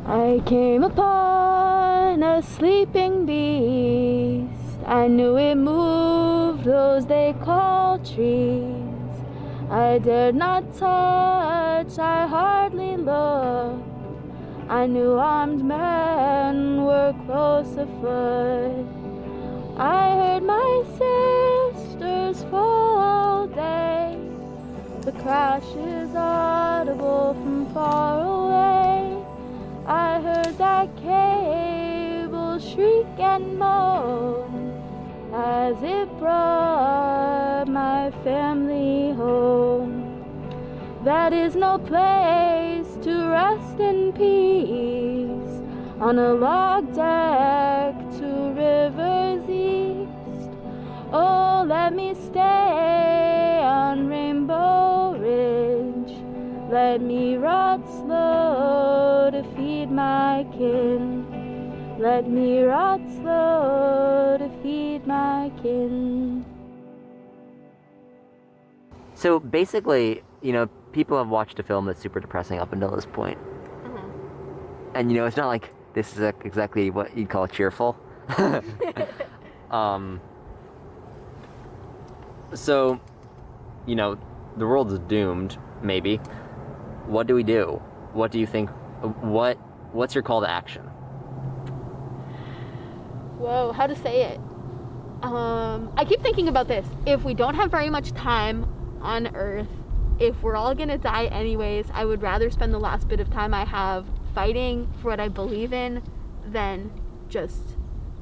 [SPEAKER 11] I came upon a sleeping beast. I knew it moved those they call trees. I dared not touch, I hardly looked. I knew armed men were close afoot. I heard my sisters fall all day. The crash is audible from far away. I heard that cable shriek and moan as it brought my family home. That is no place to rest in peace, on a log deck 2 rivers east. Oh, let me stay on Rainbow Ridge. Let me rot slow to feed my kin. Let me rot slow to feed my kin.
[SPEAKER 13] So basically, people have watched a film that's super depressing up until this point. And it's not like this is exactly what you'd call cheerful. So, the world is doomed, maybe. What do we do? What do you think? What's your call to action?
[SPEAKER 11] Whoa, how to say it? I keep thinking about this. If we don't have very much time on Earth, if we're all gonna die anyways, I would rather spend the last bit of time I have fighting for what I believe in than just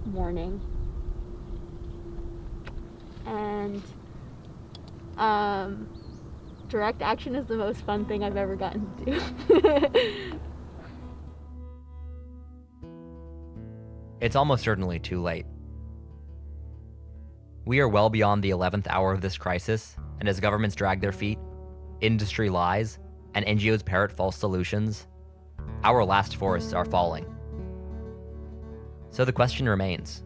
[SPEAKER 11] mourning. And direct action is the most fun thing I've ever gotten to do.
[SPEAKER 1] It's almost certainly too late. We are well beyond the 11th hour of this crisis, and as governments drag their feet, industry lies, and NGOs parrot false solutions, our last forests are falling. So the question remains,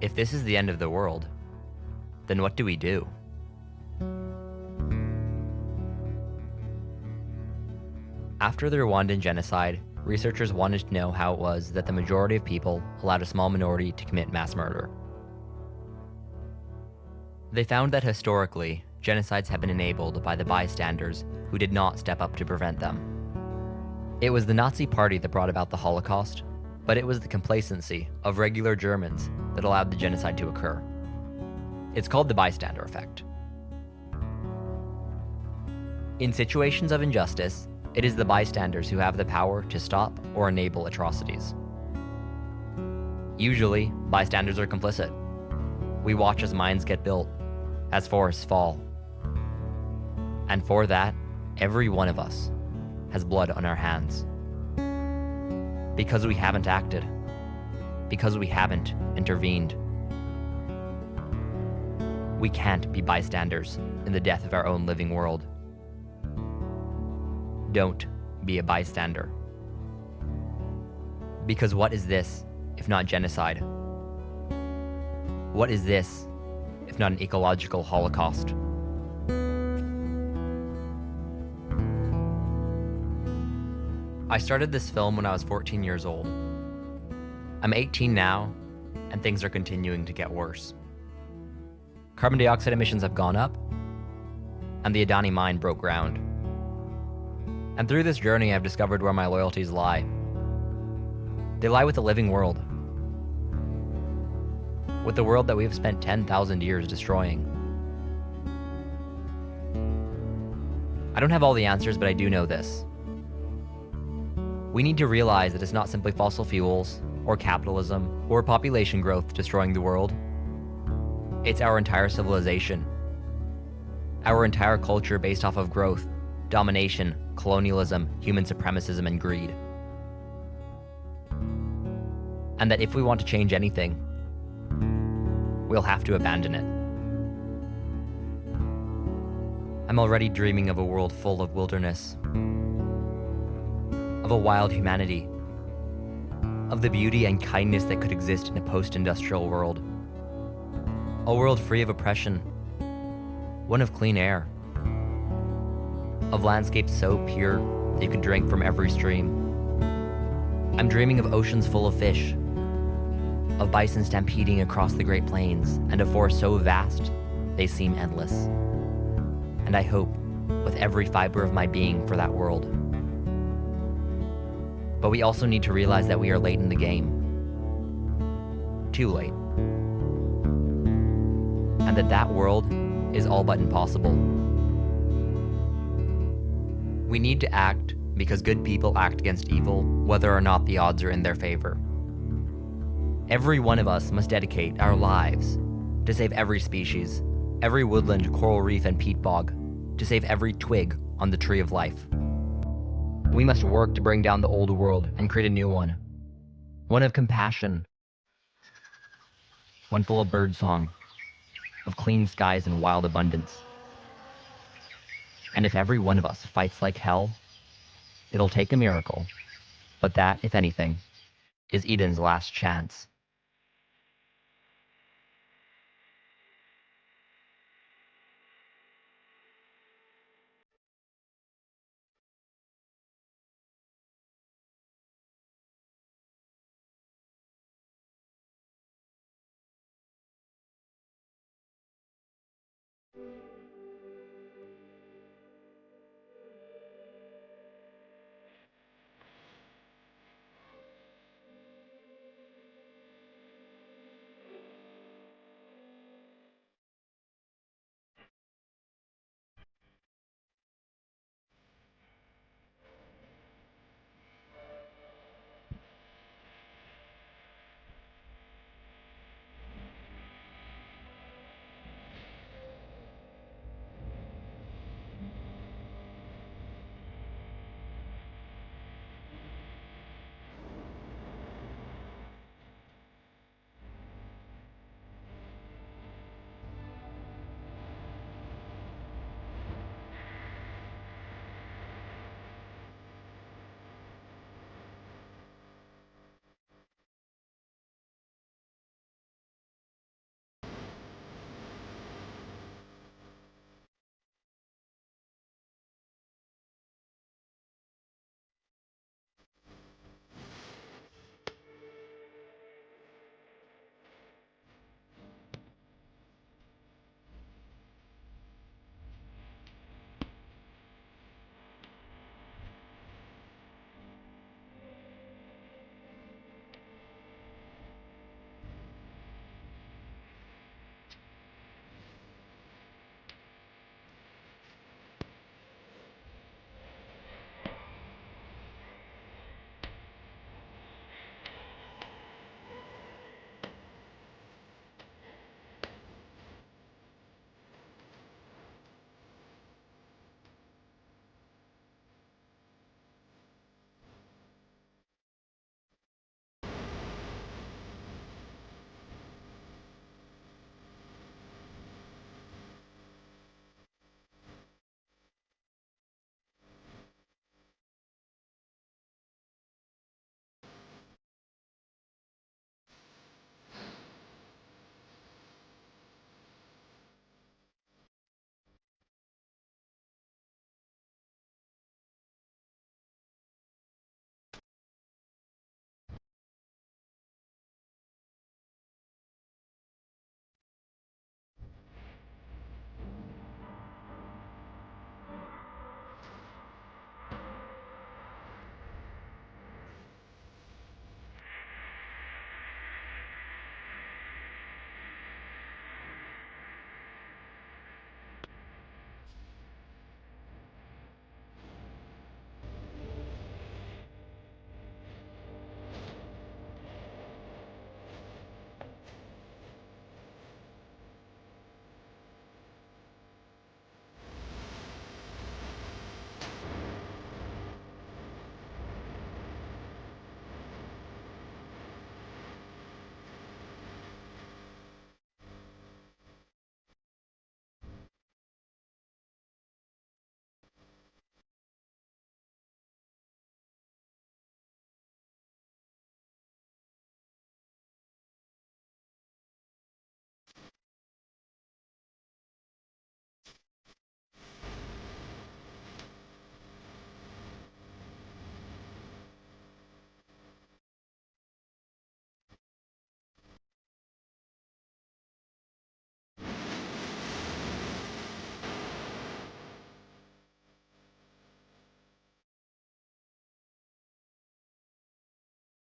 [SPEAKER 1] if this is the end of the world, then what do we do? After the Rwandan genocide, researchers wanted to know how it was that the majority of people allowed a small minority to commit mass murder. They found that historically, genocides have been enabled by the bystanders who did not step up to prevent them. It was the Nazi Party that brought about the Holocaust, but it was the complacency of regular Germans that allowed the genocide to occur. It's called the bystander effect. In situations of injustice, it is the bystanders who have the power to stop or enable atrocities. Usually, bystanders are complicit. We watch as mines get built, as forests fall. And for that, every one of us has blood on our hands. Because we haven't acted. Because we haven't intervened. We can't be bystanders in the death of our own living world. Don't be a bystander. Because what is this if not genocide? What is this if not an ecological holocaust? I started this film when I was 14 years old. I'm 18 now, and things are continuing to get worse. Carbon dioxide emissions have gone up, and the Adani mine broke ground. And through this journey, I've discovered where my loyalties lie. They lie with the living world. With the world that we've spent 10,000 years destroying. I don't have all the answers, but I do know this. We need to realize that it's not simply fossil fuels, or capitalism, or population growth destroying the world. It's our entire civilization. Our entire culture based off of growth, domination, colonialism, human supremacism, and greed. And that if we want to change anything, we'll have to abandon it. I'm already dreaming of a world full of wilderness, of a wild humanity, of the beauty and kindness that could exist in a post-industrial world. A world free of oppression, one of clean air, of landscapes so pure that you could drink from every stream. I'm dreaming of oceans full of fish, of bison stampeding across the Great Plains, and of forests so vast they seem endless. And I hope with every fiber of my being for that world. But we also need to realize that we are late in the game. Too late. And that world is all but impossible. We need to act because good people act against evil, whether or not the odds are in their favor. Every one of us must dedicate our lives to save every species, every woodland, coral reef, and peat bog, to save every twig on the tree of life. We must work to bring down the old world and create a new one. One of compassion. One full of birdsong, of clean skies and wild abundance. And if every one of us fights like hell, it'll take a miracle. But that, if anything, is Eden's last chance.